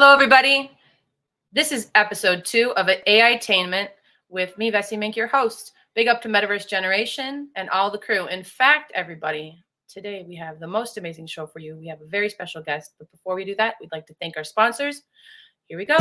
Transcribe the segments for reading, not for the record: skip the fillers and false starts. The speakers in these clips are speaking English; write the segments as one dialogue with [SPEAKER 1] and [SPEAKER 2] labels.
[SPEAKER 1] Hello, everybody. This is episode 2 of AI-TAINMENT with me, Vessy Mink, your host. Big up to Metaverse Generation and all the crew. In fact, everybody, today we have the most amazing show for you. We have a very special guest, but before we do that, we'd like to thank our sponsors. Here we go.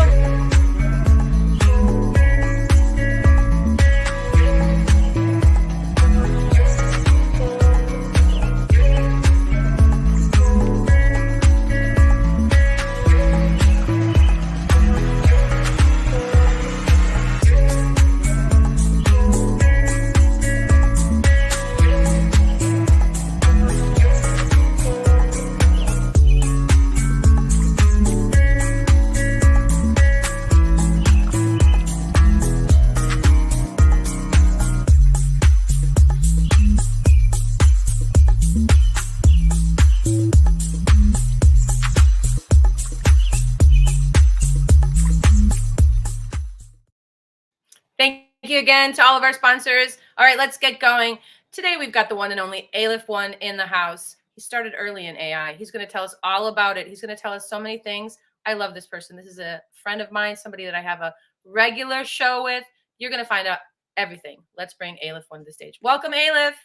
[SPEAKER 1] Thank you again to all of our sponsors. All right, let's get going. Today, we've got the one and only AlephOne in the house. He started early in AI. He's going to tell us all about it. He's going to tell us so many things. I love this person. This is a friend of mine, somebody that I have a regular show with. You're going to find out everything. Let's bring AlephOne to the stage. Welcome, Aleph.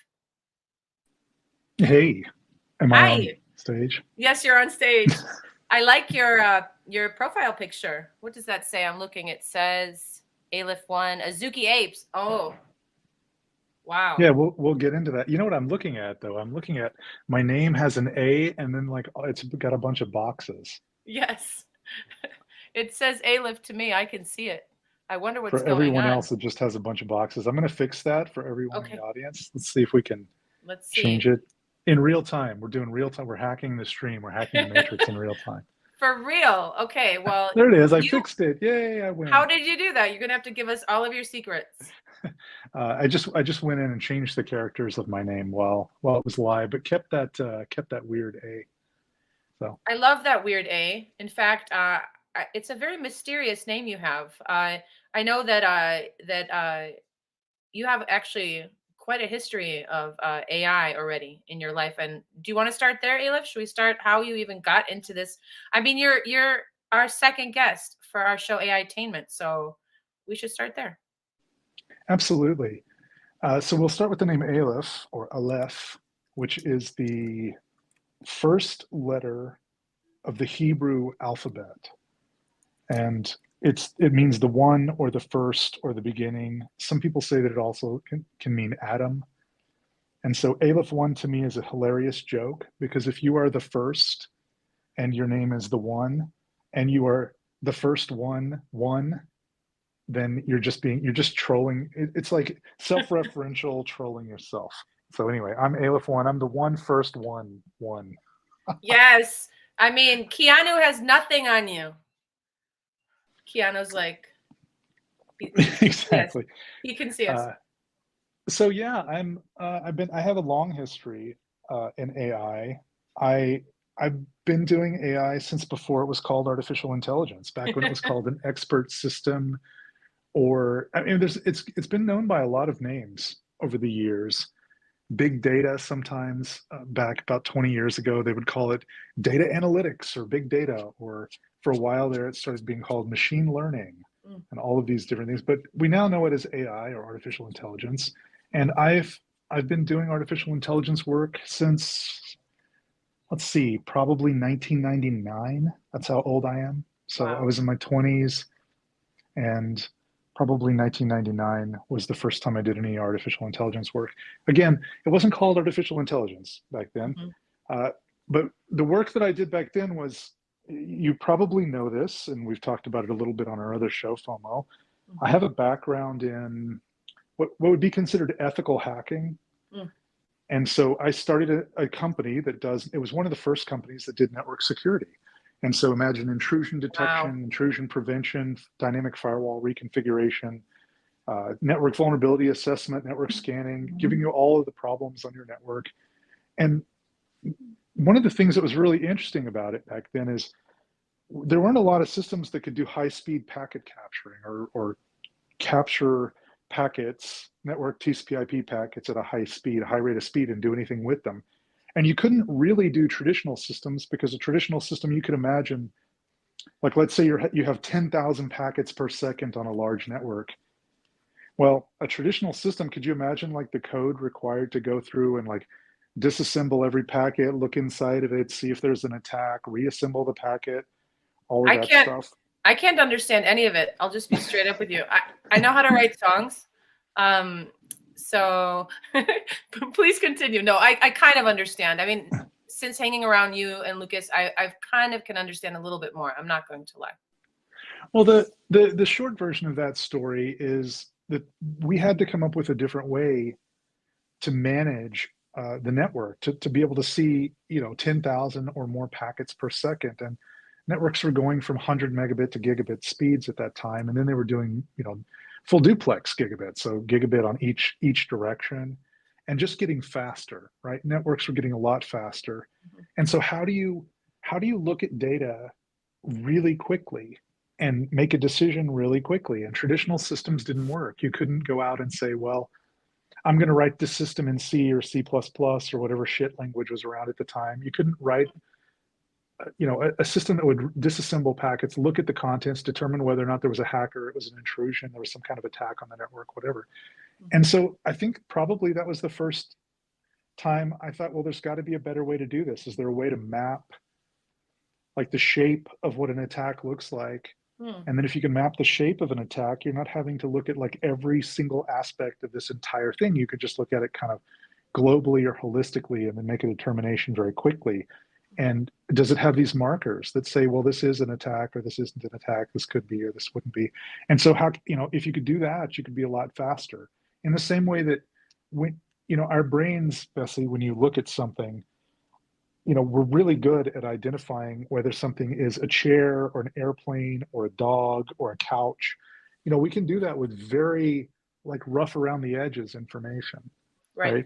[SPEAKER 2] Hey, am I on stage?
[SPEAKER 1] Yes, you're on stage. I like your profile picture. What does that say? I'm looking. It says AlephOne, Azuki Apes. Oh, wow.
[SPEAKER 2] Yeah, we'll get into that. You know what I'm looking at though? I'm looking at my name has an A and then like it's got a bunch of boxes.
[SPEAKER 1] Yes. It says Aleph to me. I can see it. I wonder what's
[SPEAKER 2] for
[SPEAKER 1] going on.
[SPEAKER 2] everyone else, it just has a bunch of boxes. I'm going to fix that for everyone in the audience. Let's see if we can change it in real time. We're doing real time. We're hacking the stream. We're hacking the matrix in real time.
[SPEAKER 1] For real. Okay, well.
[SPEAKER 2] There it is. I fixed it. Yay, I win.
[SPEAKER 1] How did you do that? You're going to have to give us all of your secrets.
[SPEAKER 2] I just went in and changed the characters of my name while it was live, but kept that weird A. So
[SPEAKER 1] I love that weird A. In fact, it's a very mysterious name you have. I know that you have actually quite a history of AI already in your life. And do you want to start there, Aleph? Should we start how you even got into this? I mean, you're our second guest for our show AI-TAINMENT, so we should start there.
[SPEAKER 2] Absolutely. So we'll start with the name Aleph or Aleph, which is the first letter of the Hebrew alphabet. And it means the one or the first or the beginning. Some people say that it also can mean Adam. And so AlephOne to me is a hilarious joke, because if you are the first and your name is the one and you are the first one, then you're just trolling. It's like self-referential trolling yourself. So anyway, I'm AlephOne. I'm the one first one.
[SPEAKER 1] Yes. I mean, Keanu has nothing on you. Keanu's like,
[SPEAKER 2] exactly.
[SPEAKER 1] Yes, he can see us.
[SPEAKER 2] So yeah, I have a long history in AI. I've been doing AI since before it was called artificial intelligence, back when it was called an expert system, or I mean, it's been known by a lot of names over the years. Big data sometimes, back about 20 years ago, they would call it data analytics or big data, or for a while there, it started being called machine learning and all of these different things. But we now know it as AI or artificial intelligence. And I've been doing artificial intelligence work since, let's see, probably 1999. That's how old I am. So
[SPEAKER 1] Wow.
[SPEAKER 2] I was in my 20s, and probably 1999 was the first time I did any artificial intelligence work. Again, it wasn't called artificial intelligence back then. But the work that I did back then was, you probably know this, and we've talked about it a little bit on our other show, FOMO. I have a background in what would be considered ethical hacking. And so I started a company that it was one of the first companies that did network security. And so imagine intrusion detection, intrusion prevention, dynamic firewall reconfiguration, network vulnerability assessment, network scanning, giving you all of the problems on your network. And one of the things that was really interesting about it back then is there weren't a lot of systems that could do high-speed packet capturing or capture packets, network TCP/IP packets at a high rate of speed, and do anything with them. And you couldn't really do traditional systems, because a traditional system, you could imagine Like, let's say you have 10,000 packets per second on a large network. Well, a traditional system, could you imagine like the code required to go through and like disassemble every packet, look inside of it, see if there's an attack, reassemble the packet, all of
[SPEAKER 1] I
[SPEAKER 2] that
[SPEAKER 1] can't
[SPEAKER 2] stuff?
[SPEAKER 1] I can't understand any of it. I'll just be straight up with you. I know how to write songs. So please continue. No, I kind of understand. I mean, since hanging around you and Lucas, I've kind of can understand a little bit more. I'm not going to lie.
[SPEAKER 2] Well, the short version of that story is that we had to come up with a different way to manage the network to be able to see 10,000 or more packets per second. And networks were going from 100 megabit to gigabit speeds at that time, and then they were doing full duplex gigabit, so gigabit on each direction, and just getting faster. Right, networks were getting a lot faster. And so how do you look at data really quickly and make a decision really quickly? And traditional systems didn't work. You couldn't go out and say, well, I'm going to write this system in C or C++ or whatever shit language was around at the time. You couldn't write, a system that would disassemble packets, look at the contents, determine whether or not there was a hacker, it was an intrusion, there was some kind of attack on the network, whatever. And so I think probably that was the first time I thought, well, there's got to be a better way to do this. Is there a way to map like the shape of what an attack looks like? And then if you can map the shape of an attack, you're not having to look at like every single aspect of this entire thing. You could just look at it kind of globally or holistically and then make a determination very quickly. And does it have these markers that say, well, this is an attack or this isn't an attack, this could be or this wouldn't be? And so if you could do that, you could be a lot faster. In the same way that when, our brains, Vessy, when you look at something, we're really good at identifying whether something is a chair or an airplane or a dog or a couch. We can do that with very like rough around the edges information,
[SPEAKER 1] Right.
[SPEAKER 2] right?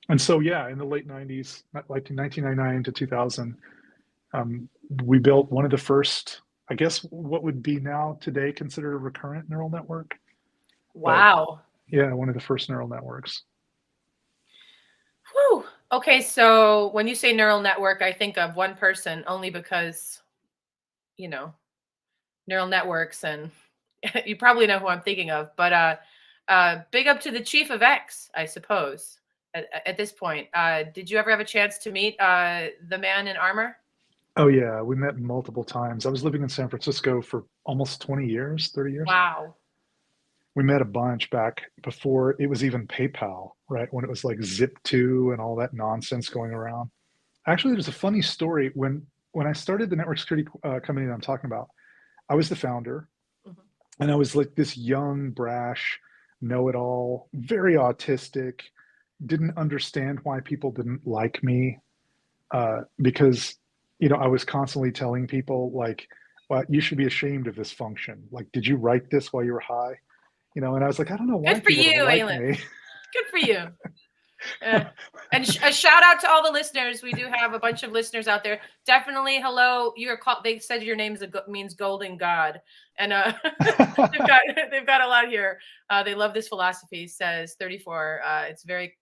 [SPEAKER 2] And so, yeah, in the late 90s, like 1999 to 2000, we built one of the first, I guess, what would be now today considered a recurrent neural network. But
[SPEAKER 1] Wow.
[SPEAKER 2] yeah, one of the first neural networks.
[SPEAKER 1] Whew. Okay, so when you say neural network, I think of one person only because, neural networks, and you probably know who I'm thinking of. But big up to the chief of X, I suppose. At this point, did you ever have a chance to meet the man in armor?
[SPEAKER 2] Oh yeah, we met multiple times. I was living in San Francisco for almost 20 years, 30 years.
[SPEAKER 1] Wow.
[SPEAKER 2] We met a bunch back before it was even PayPal, right? When it was like Zip2 and all that nonsense going around. Actually, there's a funny story. When I started the network security company that I'm talking about, I was the founder, and I was like this young, brash, know-it-all, very autistic, didn't understand why people didn't like me, because I was constantly telling people like, well, you should be ashamed of this function. Like, did you write this while you were high? And I was like, I don't know why
[SPEAKER 1] Good for
[SPEAKER 2] people don't
[SPEAKER 1] you,
[SPEAKER 2] like
[SPEAKER 1] Aleph.
[SPEAKER 2] me.
[SPEAKER 1] Good for you. And a shout out to all the listeners. We do have a bunch of listeners out there. Definitely, hello. You're called. They said your name means golden god, and they've got a lot here. They love this philosophy. Says 34. It's very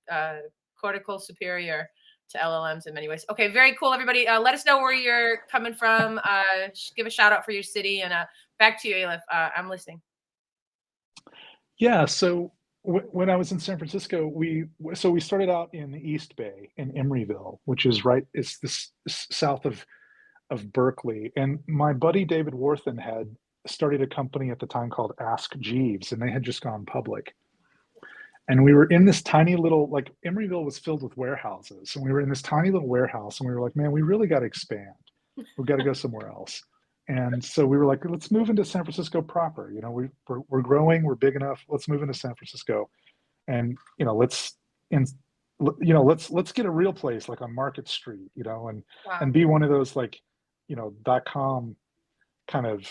[SPEAKER 1] cortical superior to LLMs in many ways. Okay, very cool, everybody. Let us know where you're coming from. Give a shout out for your city, and back to you, Aleph. I'm listening.
[SPEAKER 2] Yeah, so when I was in San Francisco, we started out in the East Bay in Emeryville, which is it's this south of Berkeley. And my buddy David Worthen had started a company at the time called Ask Jeeves, and they had just gone public. And we were in this tiny little, like, Emeryville was filled with warehouses, and we were in this tiny little warehouse, and we were like, man, we really got to expand. We've got to go somewhere else. And so we were like, let's move into San Francisco proper. We're growing, we're big enough. Let's move into San Francisco, and let's get a real place like on Market Street, and
[SPEAKER 1] Wow.
[SPEAKER 2] and be one of those like, .com kind of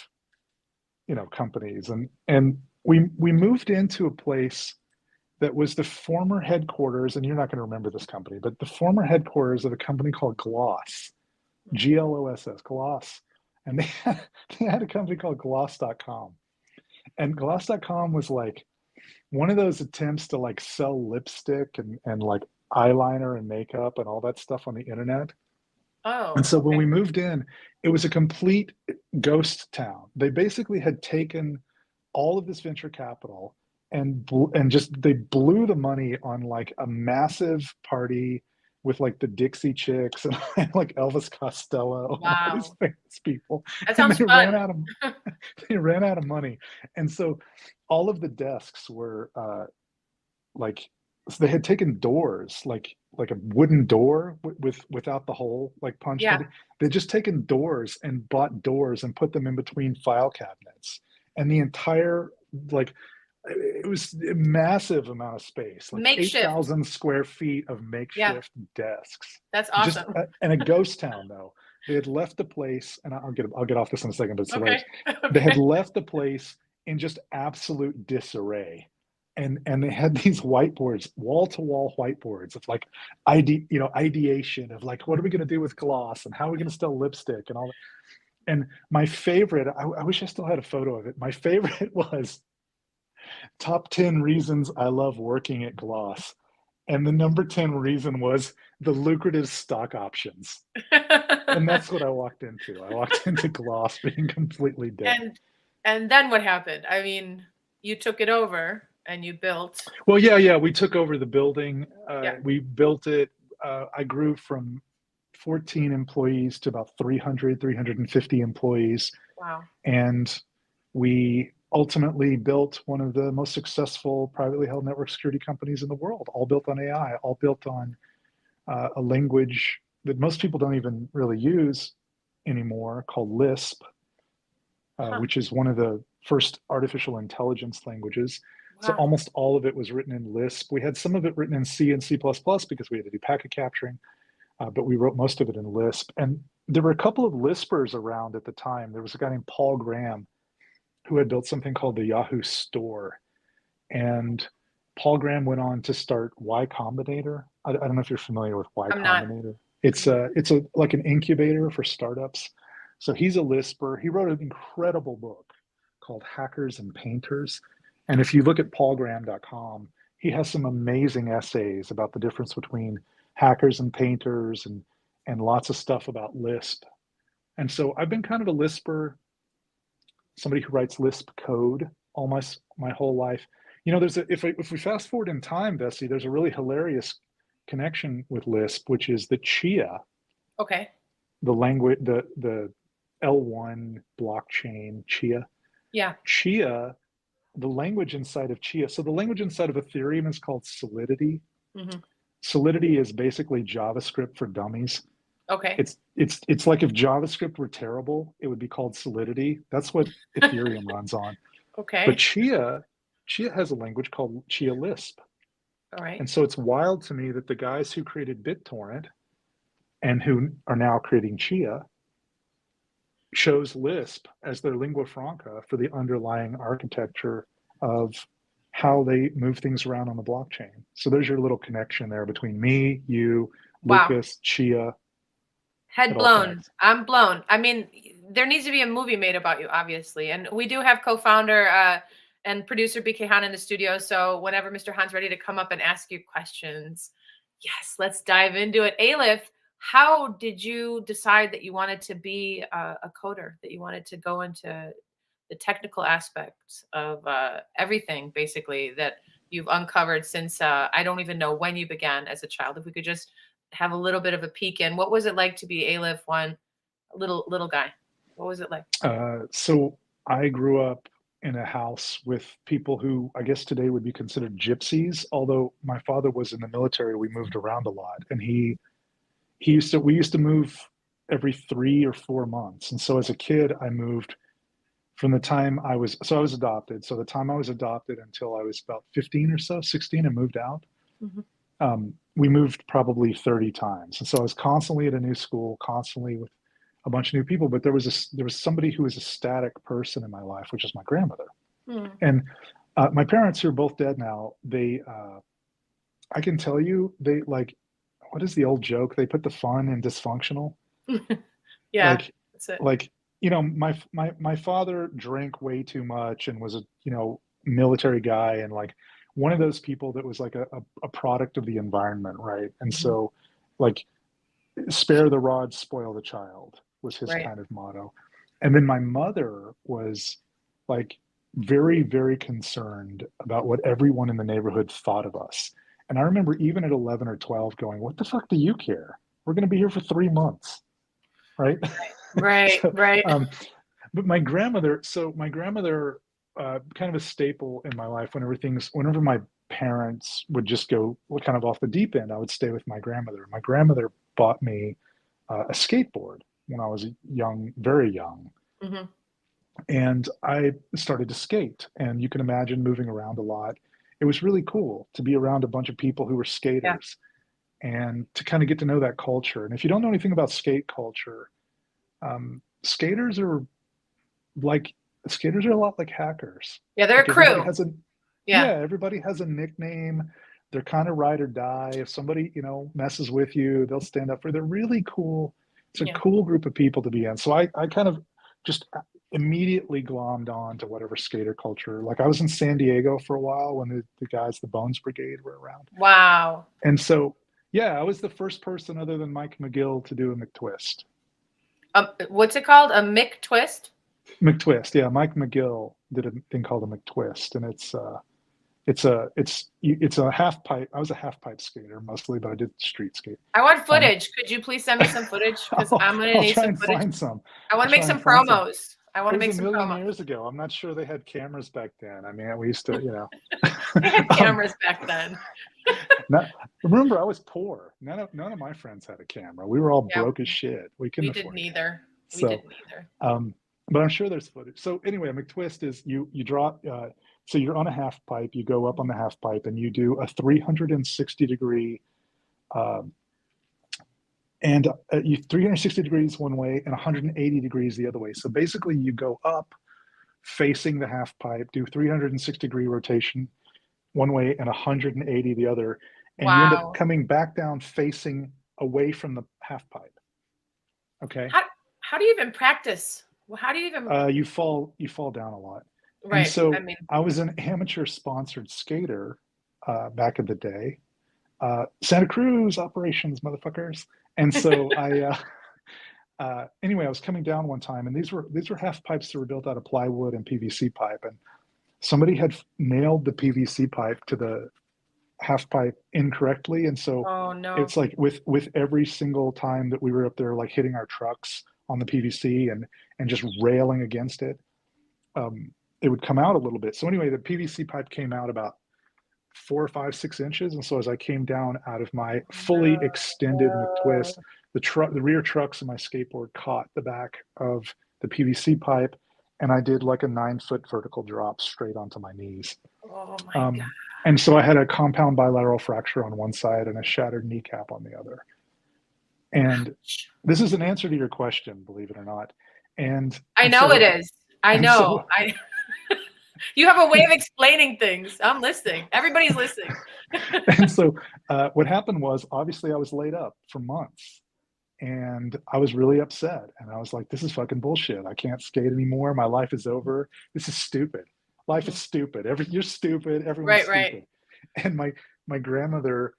[SPEAKER 2] companies. And we moved into a place that was the former headquarters, and you're not going to remember this company, but the former headquarters of a company called Gloss, Gloss, Gloss. And they had a company called gloss.com. And gloss.com was like one of those attempts to like sell lipstick and like eyeliner and makeup and all that stuff on the internet. And
[SPEAKER 1] Oh,
[SPEAKER 2] so when
[SPEAKER 1] okay.
[SPEAKER 2] we moved in, it was a complete ghost town. They basically had taken all of this venture capital and just they blew the money on like a massive party with like the Dixie Chicks and like Elvis Costello and all these
[SPEAKER 1] Wow.
[SPEAKER 2] famous people,
[SPEAKER 1] That
[SPEAKER 2] and
[SPEAKER 1] sounds fun.
[SPEAKER 2] they ran out of money, and so all of the desks were like so they had taken doors like a wooden door without the hole like punched
[SPEAKER 1] Yeah.
[SPEAKER 2] in. They'd just taken doors and bought doors and put them in between file cabinets, and the entire like it was a massive amount of space, like
[SPEAKER 1] Makeshift.
[SPEAKER 2] 8,000 square feet of
[SPEAKER 1] Yeah.
[SPEAKER 2] makeshift desks.
[SPEAKER 1] That's
[SPEAKER 2] Just
[SPEAKER 1] awesome.
[SPEAKER 2] and a ghost town though. They had left the place, and I'll get off this in a second, but it's
[SPEAKER 1] Okay.
[SPEAKER 2] hilarious. They had
[SPEAKER 1] Okay.
[SPEAKER 2] left the place in just absolute disarray, and they had these whiteboards, wall to wall whiteboards of like ideation of like what are we going to do with gloss and how are we going to spell lipstick and all that. And my favorite, I wish I still had a photo of it. My favorite was top 10 reasons I love working at Gloss. And the number 10 reason was the lucrative stock options. And that's what I walked into. I walked into Gloss being completely dead.
[SPEAKER 1] And and then what happened? I mean, you took it over and you built.
[SPEAKER 2] Well, yeah, we took over the building.
[SPEAKER 1] Yeah.
[SPEAKER 2] We built it. I grew from 14 employees to about 350 employees.
[SPEAKER 1] Wow.
[SPEAKER 2] And we ultimately built one of the most successful privately held network security companies in the world, all built on AI, all built on a language that most people don't even really use anymore called Lisp,
[SPEAKER 1] Huh.
[SPEAKER 2] which is one of the first artificial intelligence languages. So
[SPEAKER 1] Wow.
[SPEAKER 2] almost all of it was written in Lisp. We had some of it written in C and C++ because we had to do packet capturing, but we wrote most of it in Lisp. And there were a couple of Lispers around at the time. There was a guy named Paul Graham who had built something called the Yahoo Store. And Paul Graham went on to start Y Combinator. I don't know if you're familiar with Y
[SPEAKER 1] I'm not.
[SPEAKER 2] Combinator. It's a like an incubator for startups. So he's a Lisper. He wrote an incredible book called Hackers and Painters. And if you look at paulgraham.com, he has some amazing essays about the difference between hackers and painters and lots of stuff about Lisp. And so I've been kind of a Lisper, somebody who writes Lisp code all my whole life. There's if we fast forward in time, Vessy, there's a really hilarious connection with Lisp, which is the Chia,
[SPEAKER 1] Okay.
[SPEAKER 2] the language, the L1 blockchain Chia.
[SPEAKER 1] Yeah.
[SPEAKER 2] Chia, the language inside of Chia. So the language inside of Ethereum is called Solidity.
[SPEAKER 1] Hmm.
[SPEAKER 2] Solidity is basically JavaScript for dummies.
[SPEAKER 1] Okay.
[SPEAKER 2] It's like if JavaScript were terrible, it would be called Solidity. That's what Ethereum runs on. But
[SPEAKER 1] Okay.
[SPEAKER 2] Chia has a language called Chia Lisp.
[SPEAKER 1] All right.
[SPEAKER 2] And so it's wild to me that the guys who created BitTorrent and who are now creating Chia chose Lisp as their lingua franca for the underlying architecture of how they move things around on the blockchain. So there's your little connection there between me, you,
[SPEAKER 1] Wow.
[SPEAKER 2] Lucas, Chia.
[SPEAKER 1] Head
[SPEAKER 2] It all
[SPEAKER 1] blown.
[SPEAKER 2] connects.
[SPEAKER 1] I'm blown. I mean, there needs to be a movie made about you, obviously. And we do have co-founder and producer BK Han in the studio. So whenever Mr. Han's ready to come up and ask you questions, yes, let's dive into it. Aleph, how did you decide that you wanted to be a coder, that you wanted to go into the technical aspects of everything, basically, that you've uncovered since I don't even know when you began as a child? If we could just have a little bit of a peek in, what was it like to be AlephOne, little guy? What was it like?
[SPEAKER 2] So I grew up in a house with people who I guess today would be considered gypsies. Although my father was in the military, we moved around a lot, and we used to move every 3 or 4 months. And so as a kid, I moved from the time I was adopted. So the time I was adopted until I was about 15 or so, 16, and moved out.
[SPEAKER 1] Mhm.
[SPEAKER 2] We moved probably 30 times. And so I was constantly at a new school, constantly with a bunch of new people. But there was somebody who was a static person in my life, which is my grandmother.
[SPEAKER 1] Hmm.
[SPEAKER 2] And my parents, who are both dead now, I can tell you, they like, what is the old joke? They put the fun in dysfunctional.
[SPEAKER 1] Yeah,
[SPEAKER 2] Like,
[SPEAKER 1] that's it.
[SPEAKER 2] like, my father drank way too much and was a, military guy, and like one of those people that was like a product of the environment, right? And
[SPEAKER 1] Mhm.
[SPEAKER 2] so like spare the rod, spoil the child was his
[SPEAKER 1] Right.
[SPEAKER 2] kind of motto. And then my mother was like very, very concerned about what everyone in the neighborhood thought of us. And I remember even at 11 or 12 going, what the fuck do you care? We're going to be here for 3 months. Right.
[SPEAKER 1] Right.
[SPEAKER 2] so,
[SPEAKER 1] Right.
[SPEAKER 2] but my grandmother, kind of a staple in my life whenever my parents would just go kind of off the deep end, I would stay with my grandmother. My grandmother bought me a skateboard when I was young, very young.
[SPEAKER 1] Hmm.
[SPEAKER 2] And I started to skate. And you can imagine moving around a lot. It was really cool to be around a bunch of people who were
[SPEAKER 1] Yeah.
[SPEAKER 2] skaters and to kind of get to know that culture. And if you don't know anything about skate culture, skaters are like skaters are a lot like hackers.
[SPEAKER 1] Yeah. They're a
[SPEAKER 2] Like everybody
[SPEAKER 1] crew.
[SPEAKER 2] has a
[SPEAKER 1] Yeah.
[SPEAKER 2] yeah, everybody has a nickname. They're kind of ride or die. If somebody, messes with you, they'll stand up for. They're really cool. It's a
[SPEAKER 1] Yeah.
[SPEAKER 2] cool group of people to be in. So I kind of just immediately glommed on to whatever skater culture. Like I was in San Diego for a while when the guys, the Bones Brigade, were around.
[SPEAKER 1] Wow.
[SPEAKER 2] And so, yeah, I was the first person other than Mike McGill to do a McTwist.
[SPEAKER 1] What's it called? A Mick twist?
[SPEAKER 2] McTwist, yeah. Mike McGill did a thing called a McTwist, and it's a half pipe. I was a half pipe skater mostly, but I did street skate.
[SPEAKER 1] I want
[SPEAKER 2] Um,
[SPEAKER 1] footage. Could you please send me some footage? Because
[SPEAKER 2] I'll,
[SPEAKER 1] I'm gonna
[SPEAKER 2] I'll
[SPEAKER 1] need
[SPEAKER 2] try
[SPEAKER 1] some
[SPEAKER 2] and
[SPEAKER 1] footage.
[SPEAKER 2] find some.
[SPEAKER 1] I want
[SPEAKER 2] I'll
[SPEAKER 1] to make
[SPEAKER 2] try and
[SPEAKER 1] some
[SPEAKER 2] find some.
[SPEAKER 1] promos. I want
[SPEAKER 2] It
[SPEAKER 1] to
[SPEAKER 2] was
[SPEAKER 1] make
[SPEAKER 2] a
[SPEAKER 1] some
[SPEAKER 2] million
[SPEAKER 1] promos.
[SPEAKER 2] years ago. I'm not sure they had cameras back then. I mean, we used to,
[SPEAKER 1] They had
[SPEAKER 2] um,
[SPEAKER 1] cameras back then.
[SPEAKER 2] not, remember, I was poor. None of my friends had a camera. We were all
[SPEAKER 1] Yeah,
[SPEAKER 2] broke as shit. We couldn't
[SPEAKER 1] we
[SPEAKER 2] afford
[SPEAKER 1] didn't
[SPEAKER 2] a camera.
[SPEAKER 1] either. We
[SPEAKER 2] So,
[SPEAKER 1] didn't either.
[SPEAKER 2] um, but I'm sure there's footage. So anyway, a McTwist is you drop. So you're on a half pipe. You go up on the half pipe and you do a 360-degree, um, and you 360 degrees one way and 180 degrees the other way. So basically, you go up facing the half pipe, do 360-degree rotation one way and 180 the other, and you end up
[SPEAKER 1] Wow.
[SPEAKER 2] coming back down facing away from the half pipe. Okay.
[SPEAKER 1] How do you even practice? Well, how do you even?
[SPEAKER 2] You fall down a lot. And
[SPEAKER 1] Right. I
[SPEAKER 2] so
[SPEAKER 1] mean,
[SPEAKER 2] I was an amateur sponsored skater back in the day. Santa Cruz operations, motherfuckers. And so anyway, I was coming down one time, and these were half pipes that were built out of plywood and PVC pipe, and somebody had nailed the PVC pipe to the half pipe incorrectly, and so
[SPEAKER 1] oh no.
[SPEAKER 2] it's like with every single time that we were up there, like hitting our trucks on the PVC and just railing against it, it would come out a little bit. So anyway, the PVC pipe came out about 4 or 5, 6 inches. And so as I came down out of my fully extended McTwist, the rear trucks of my skateboard caught the back of the PVC pipe, and I did like a 9-foot vertical drop straight onto my knees.
[SPEAKER 1] Oh my God.
[SPEAKER 2] Um, and so I had a compound bilateral fracture on one side and a shattered kneecap on the other. And this is an answer to your question, believe it or not. And
[SPEAKER 1] I
[SPEAKER 2] and
[SPEAKER 1] know it
[SPEAKER 2] so
[SPEAKER 1] is. I
[SPEAKER 2] and
[SPEAKER 1] know.
[SPEAKER 2] so
[SPEAKER 1] You have a way of explaining things. I'm listening. Everybody's listening.
[SPEAKER 2] and so what happened was, obviously, I was laid up for months, and I was really upset. And I was like, "This is fucking bullshit. I can't skate anymore. My life is over. This is stupid. Life is
[SPEAKER 1] Mhm.
[SPEAKER 2] stupid. You're stupid. Everyone's
[SPEAKER 1] Right, right.
[SPEAKER 2] stupid." And my grandmother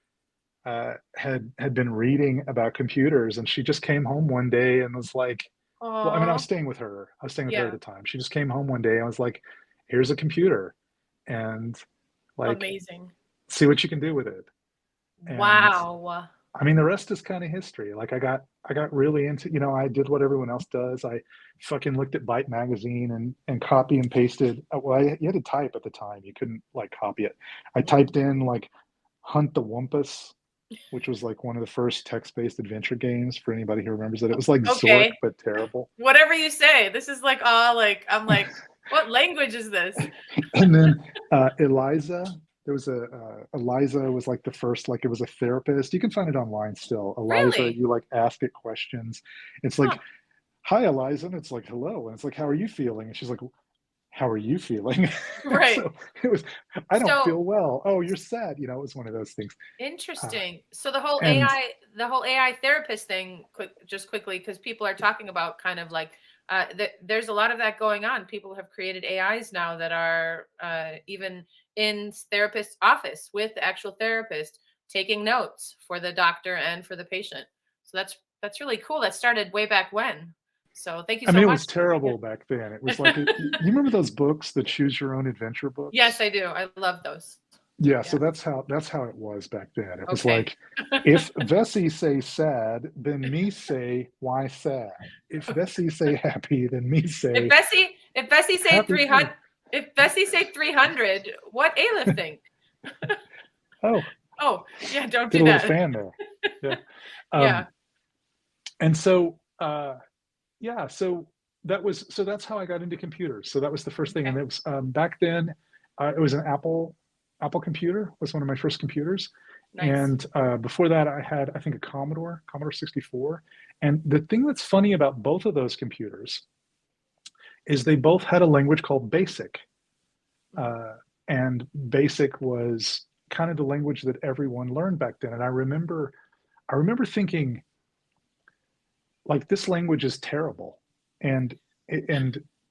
[SPEAKER 2] had been reading about computers, and she just came home one day and was like, "Well, I mean, I was
[SPEAKER 1] Oh,
[SPEAKER 2] staying with her. I was staying with her at
[SPEAKER 1] yeah.
[SPEAKER 2] the time. She just came home one day and was like, 'Here's a computer, and like,
[SPEAKER 1] Amazing.
[SPEAKER 2] see what you can do with it.'" And
[SPEAKER 1] Wow.
[SPEAKER 2] I mean, the rest is kind of history. Like I got really into, I did what everyone else does. I fucking looked at Byte magazine and copy and pasted. Well, you had to type at the time. You couldn't like copy it. I typed in like Hunt the Wumpus, which was like one of the first text-based adventure games for anybody who remembers it. It was like Zork,
[SPEAKER 1] Okay.
[SPEAKER 2] but terrible.
[SPEAKER 1] Whatever you say. This is like all like I'm like, what language is this?
[SPEAKER 2] And then Eliza, there was Eliza was like the first, like it was a therapist. You can find it online still. Eliza,
[SPEAKER 1] Really?
[SPEAKER 2] you like ask it questions. It's
[SPEAKER 1] Huh.
[SPEAKER 2] like, "Hi, Eliza," and it's like, "Hello," and it's like, "How are you feeling?" And she's like, "How are you feeling?" And
[SPEAKER 1] Right.
[SPEAKER 2] so it was, "I don't
[SPEAKER 1] So
[SPEAKER 2] feel well." "Oh, you're sad." It was one of those things. Uh,
[SPEAKER 1] interesting. So the whole
[SPEAKER 2] and
[SPEAKER 1] AI therapist thing, just quickly, because people are talking about kind of like there's a lot of that going on. People have created AIs now that are even in therapist's office with the actual therapist taking notes for the doctor and for the patient. So that's That's really cool. That started way back when. So thank you
[SPEAKER 2] I
[SPEAKER 1] so
[SPEAKER 2] mean, it
[SPEAKER 1] much.
[SPEAKER 2] was terrible back then. It was like, you remember those books, the Choose Your Own Adventure
[SPEAKER 1] Yes,
[SPEAKER 2] books?
[SPEAKER 1] I do. I love those.
[SPEAKER 2] Yeah, so
[SPEAKER 1] Yeah.
[SPEAKER 2] that's how it was back then. It was
[SPEAKER 1] Okay.
[SPEAKER 2] like, if Vessy say sad, then me say why sad. If Vessy say happy, then me say
[SPEAKER 1] If Vessy say
[SPEAKER 2] happy too.
[SPEAKER 1] 300, if Vessy say 300, what Aleph think?
[SPEAKER 2] Oh,
[SPEAKER 1] Oh, yeah, don't
[SPEAKER 2] did
[SPEAKER 1] do
[SPEAKER 2] a little
[SPEAKER 1] that.
[SPEAKER 2] fan there. Yeah.
[SPEAKER 1] Yeah.
[SPEAKER 2] And so yeah, so that's how I got into computers. So that was the first thing. And
[SPEAKER 1] Okay.
[SPEAKER 2] it was back then, it was an Apple computer was one of my first computers.
[SPEAKER 1] Nice.
[SPEAKER 2] And before that, I had, I think, a Commodore 64. And the thing that's funny about both of those computers is they both had a language called BASIC.
[SPEAKER 1] Mhm.
[SPEAKER 2] Uh, and BASIC was kind of the language that everyone learned back then. And I remember thinking, like, this language is terrible. And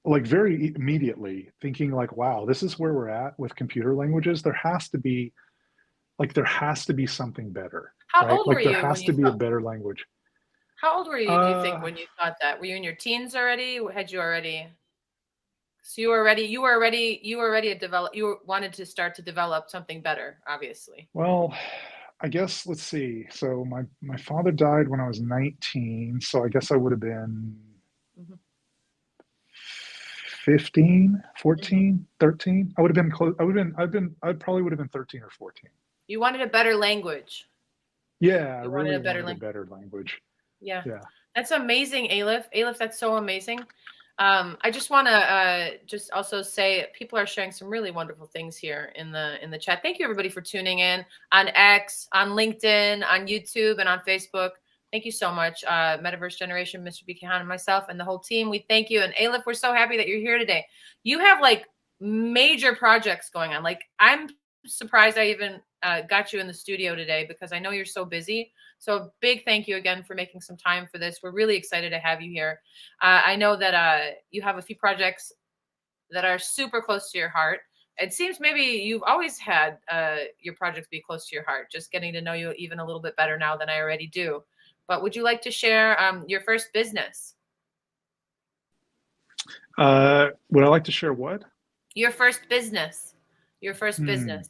[SPEAKER 2] like, very immediately thinking, like, wow, this is where we're at with computer languages. There has to be something better,
[SPEAKER 1] How
[SPEAKER 2] right?
[SPEAKER 1] old were
[SPEAKER 2] Like, there
[SPEAKER 1] you when
[SPEAKER 2] has
[SPEAKER 1] you
[SPEAKER 2] to be a
[SPEAKER 1] thought?
[SPEAKER 2] better language.
[SPEAKER 1] How old were you, do you think,
[SPEAKER 2] uh
[SPEAKER 1] when you thought that? Were you in your teens already? Had you already? So you were already wanted to start to develop something better, obviously.
[SPEAKER 2] well, I guess, let's see. So my father died when I was 19, so I guess I would have been
[SPEAKER 1] Hmm.
[SPEAKER 2] 15,
[SPEAKER 1] Hmm.
[SPEAKER 2] 14, 13. I would have been close. I probably would have been 13 or 14.
[SPEAKER 1] You wanted a better language.
[SPEAKER 2] Yeah, I
[SPEAKER 1] You wanted
[SPEAKER 2] really
[SPEAKER 1] a better
[SPEAKER 2] wanted a
[SPEAKER 1] language.
[SPEAKER 2] better language.
[SPEAKER 1] Yeah,
[SPEAKER 2] Yeah.
[SPEAKER 1] that's amazing, Aleph. Aleph, that's so amazing. I just want to just also say people are sharing some really wonderful things here in the chat. Thank you everybody for tuning in on X, on LinkedIn, on YouTube, and on Facebook. Thank you so much, Metaverse Generation, Mr. Buchanan, and myself, and the whole team. We thank you. And Aleph, we're so happy that you're here today. You have like major projects going on. Like, I'm surprised I even got you in the studio today because I know you're so busy. So a big thank you again for making some time for this. We're really excited to have you here. I know that you have a few projects that are super close to your heart. It seems maybe you've always had your projects be close to your heart, just getting to know you even a little bit better now than I already do. But would you like to share your first business?
[SPEAKER 2] Would I like to share what?
[SPEAKER 1] Your first business. Your first
[SPEAKER 2] Hmm.
[SPEAKER 1] business.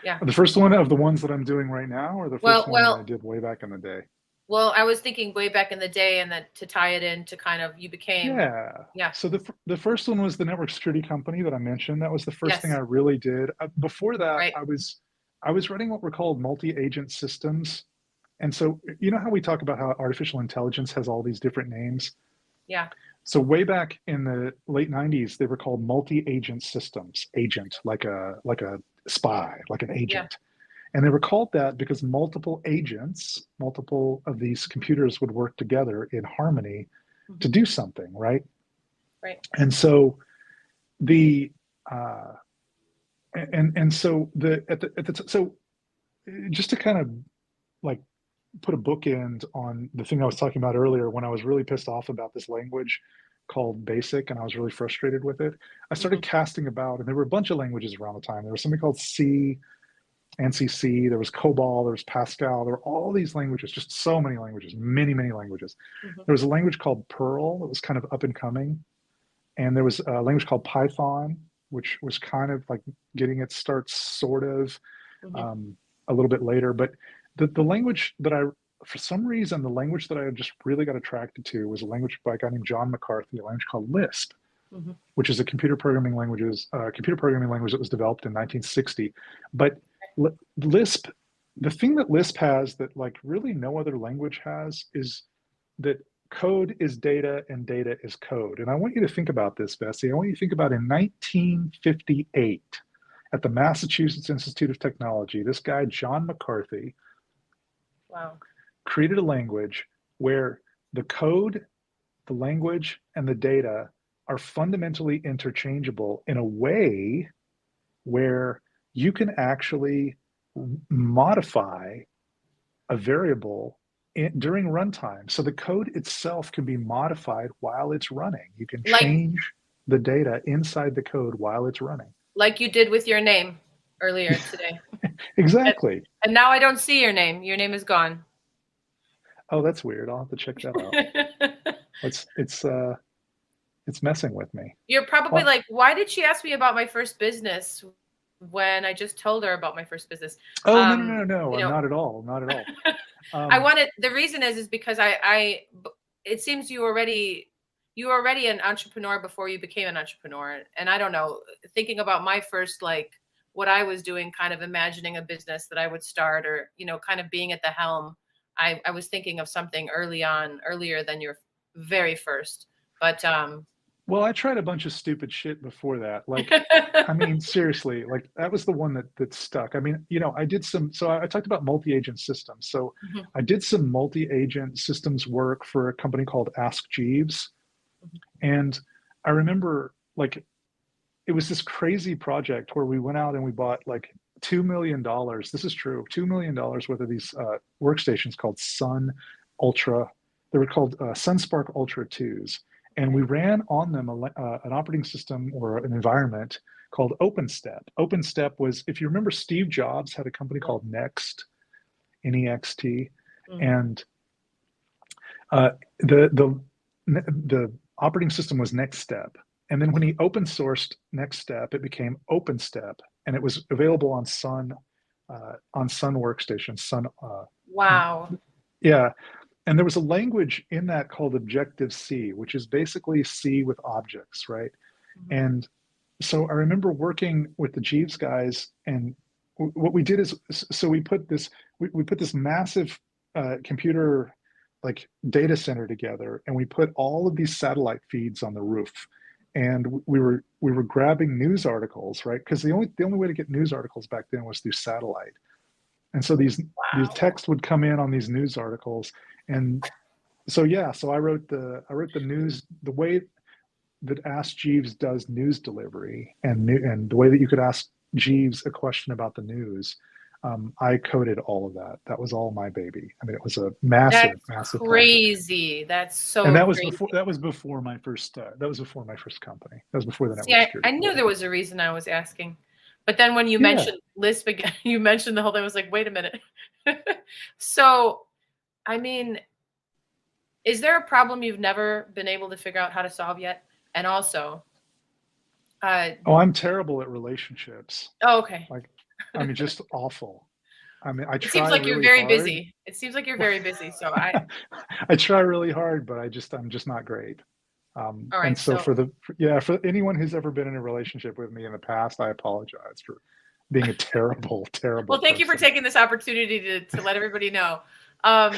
[SPEAKER 1] Yeah.
[SPEAKER 2] The first one of the ones that I'm doing right now, or the first
[SPEAKER 1] Well,
[SPEAKER 2] one that I
[SPEAKER 1] well,
[SPEAKER 2] did way back in the day?
[SPEAKER 1] well, I was thinking way back in the day, and then to tie it in to kind of you became,
[SPEAKER 2] Yeah.
[SPEAKER 1] yeah,
[SPEAKER 2] So the first one was the network security company that I mentioned. That was the first thing I
[SPEAKER 1] yes,
[SPEAKER 2] really did. Before that,
[SPEAKER 1] right,
[SPEAKER 2] I was running what were called multi-agent systems. And so, you know how we talk about how artificial intelligence has all these different names?
[SPEAKER 1] yeah,
[SPEAKER 2] So way back in the late 90s, they were called multi-agent systems. Agent, like a spy, like an
[SPEAKER 1] yeah,
[SPEAKER 2] agent. And they were called that because multiple agents, multiple of these
[SPEAKER 1] mhm,
[SPEAKER 2] computers would work together in harmony
[SPEAKER 1] mhm,
[SPEAKER 2] to do something, right?
[SPEAKER 1] right,
[SPEAKER 2] And so the uh, and so the at the so just to kind of, like, put a bookend on the thing I was talking about earlier, when I was really pissed off about this language called BASIC and I was really frustrated with it, I
[SPEAKER 1] mhm,
[SPEAKER 2] started casting about, and there were a bunch of languages around the time. There was something called C, NCC, there was COBOL, there was Pascal, there were all these languages, just so many languages, many, many languages.
[SPEAKER 1] mhm,
[SPEAKER 2] There was a language called Perl that was kind of up and coming, and there was a language called Python, which was kind of like getting its start, sort of,
[SPEAKER 1] mhm,
[SPEAKER 2] um, a little bit later. But the language that for some reason, the language that I just really got attracted to was a language by a guy named John McCarthy, a language called Lisp,
[SPEAKER 1] mhm.
[SPEAKER 2] which is a computer programming language that was developed in 1960. But Lisp, the thing that Lisp has that, like, really no other language has, is that code is data and data is code. And I want you to think about this, Vessy. I want you to think about, in 1958, at the Massachusetts Institute of Technology, this guy, John McCarthy,
[SPEAKER 1] Wow.
[SPEAKER 2] created a language where the code, the language, and the data are fundamentally interchangeable in a way where you can actually modify a variable during runtime. So the code itself can be modified while it's running. You can
[SPEAKER 1] Like
[SPEAKER 2] change the data inside the code while it's running.
[SPEAKER 1] like you did with your name earlier today. And,
[SPEAKER 2] Exactly.
[SPEAKER 1] and now I don't see your name. Your name is gone.
[SPEAKER 2] Oh, that's weird. I'll have to check that out. It's messing with me.
[SPEAKER 1] You're probably
[SPEAKER 2] Well,
[SPEAKER 1] like, why did she ask me about my first business when I just told her about my first business?
[SPEAKER 2] oh, no, no,
[SPEAKER 1] Um,
[SPEAKER 2] no, no,
[SPEAKER 1] you know,
[SPEAKER 2] not at all. Not at all.
[SPEAKER 1] I
[SPEAKER 2] Um,
[SPEAKER 1] wanted the reason is because it seems you were already an entrepreneur before you became an entrepreneur, and I don't know, thinking about my first like what I was doing, kind of imagining a business that I would start, or kind of being at the helm. I was thinking of something earlier than your very first, but
[SPEAKER 2] well, I tried a bunch of stupid shit before that. Like, I mean, seriously, like that was the one that stuck. I mean, I did some, so I talked about multi-agent systems. So
[SPEAKER 1] Mhm,
[SPEAKER 2] I did some multi-agent systems work for a company called Ask Jeeves.
[SPEAKER 1] mhm.
[SPEAKER 2] And I remember like it was this crazy project where we went out and we bought like $2 million. This is true, $2 million worth of these workstations called Sun Ultra. They were called SunSpark Ultra 2s. And we
[SPEAKER 1] Okay.
[SPEAKER 2] ran on them an operating system or an environment called OpenStep. OpenStep was, if you remember, Steve Jobs had a company
[SPEAKER 1] Yeah.
[SPEAKER 2] called Next, Next,
[SPEAKER 1] Mhm.
[SPEAKER 2] and uh, the operating system was Next Step, and then when he open sourced Next Step, it became OpenStep, and it was available on Sun workstations. Sun,
[SPEAKER 1] Wow.
[SPEAKER 2] yeah, and there was a language in that called Objective C, which is basically C with objects, right?
[SPEAKER 1] Mhm.
[SPEAKER 2] And so I remember working with the Jeeves guys, and what we did is, so we put this massive computer like data center together, and we put all of these satellite feeds on the roof, and we were grabbing news articles, right? Because the only way to get news articles back then was through satellite, and so these
[SPEAKER 1] Wow.
[SPEAKER 2] text would come in on these news articles, and so yeah, so I wrote the news the way that Ask Jeeves does news delivery, and the way that you could ask Jeeves a question about the news. I coded all of that. That was all my baby. I mean, it was a massive,
[SPEAKER 1] That's
[SPEAKER 2] massive project.
[SPEAKER 1] crazy. That's
[SPEAKER 2] And
[SPEAKER 1] so
[SPEAKER 2] that was before
[SPEAKER 1] crazy.
[SPEAKER 2] that was before my first company. That was before the
[SPEAKER 1] See,
[SPEAKER 2] network
[SPEAKER 1] I
[SPEAKER 2] security
[SPEAKER 1] knew
[SPEAKER 2] company.
[SPEAKER 1] there was a reason I was asking. But then when you
[SPEAKER 2] Yeah.
[SPEAKER 1] mentioned Lisp again, you mentioned the whole thing. I was like, wait a minute. So, I mean, is there a problem you've never been able to figure out how to solve yet? And also, uh,
[SPEAKER 2] Oh, I'm terrible at relationships.
[SPEAKER 1] oh, okay.
[SPEAKER 2] Like, I mean, just awful. I mean, I
[SPEAKER 1] It seems
[SPEAKER 2] try
[SPEAKER 1] like you're
[SPEAKER 2] really
[SPEAKER 1] very
[SPEAKER 2] hard.
[SPEAKER 1] busy. It seems like you're very busy. So
[SPEAKER 2] I try really hard, but I'm just not great.
[SPEAKER 1] all
[SPEAKER 2] And
[SPEAKER 1] right.
[SPEAKER 2] so
[SPEAKER 1] So,
[SPEAKER 2] for anyone who's ever been in a relationship with me in the past, I apologize for being a terrible, terrible
[SPEAKER 1] well, thank you for
[SPEAKER 2] person.
[SPEAKER 1] taking this opportunity to let everybody know. Um,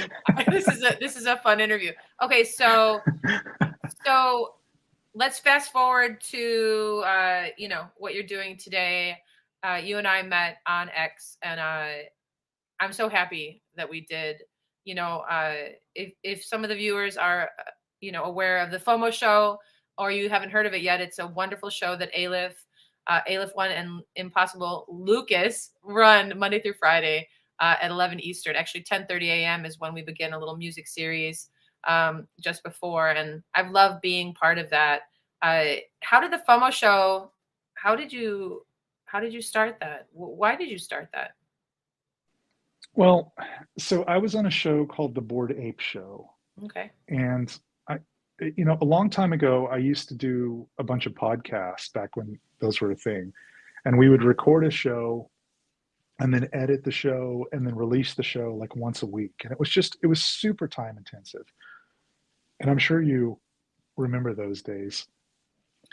[SPEAKER 1] this is a fun interview. Okay, so let's fast forward to what you're doing today. You and I met on X, and I'm so happy that we did. If some of the viewers are aware of the FOMO show, or you haven't heard of it yet, it's a wonderful show that AlephOne and Impossible Lucas run Monday through Friday at 11 Eastern. Actually, 10:30 a.m. is when we begin a little music series just before, and I've loved being part of that. How did the FOMO show? How did you how did you start that? Why did you start that?
[SPEAKER 2] Well, so I was on a show called The Bored Ape Show,
[SPEAKER 1] Okay.
[SPEAKER 2] and I, a long time ago, I used to do a bunch of podcasts back when those were a thing, and we would record a show and then edit the show and then release the show like once a week, and it was super time intensive, and I'm sure you remember those days.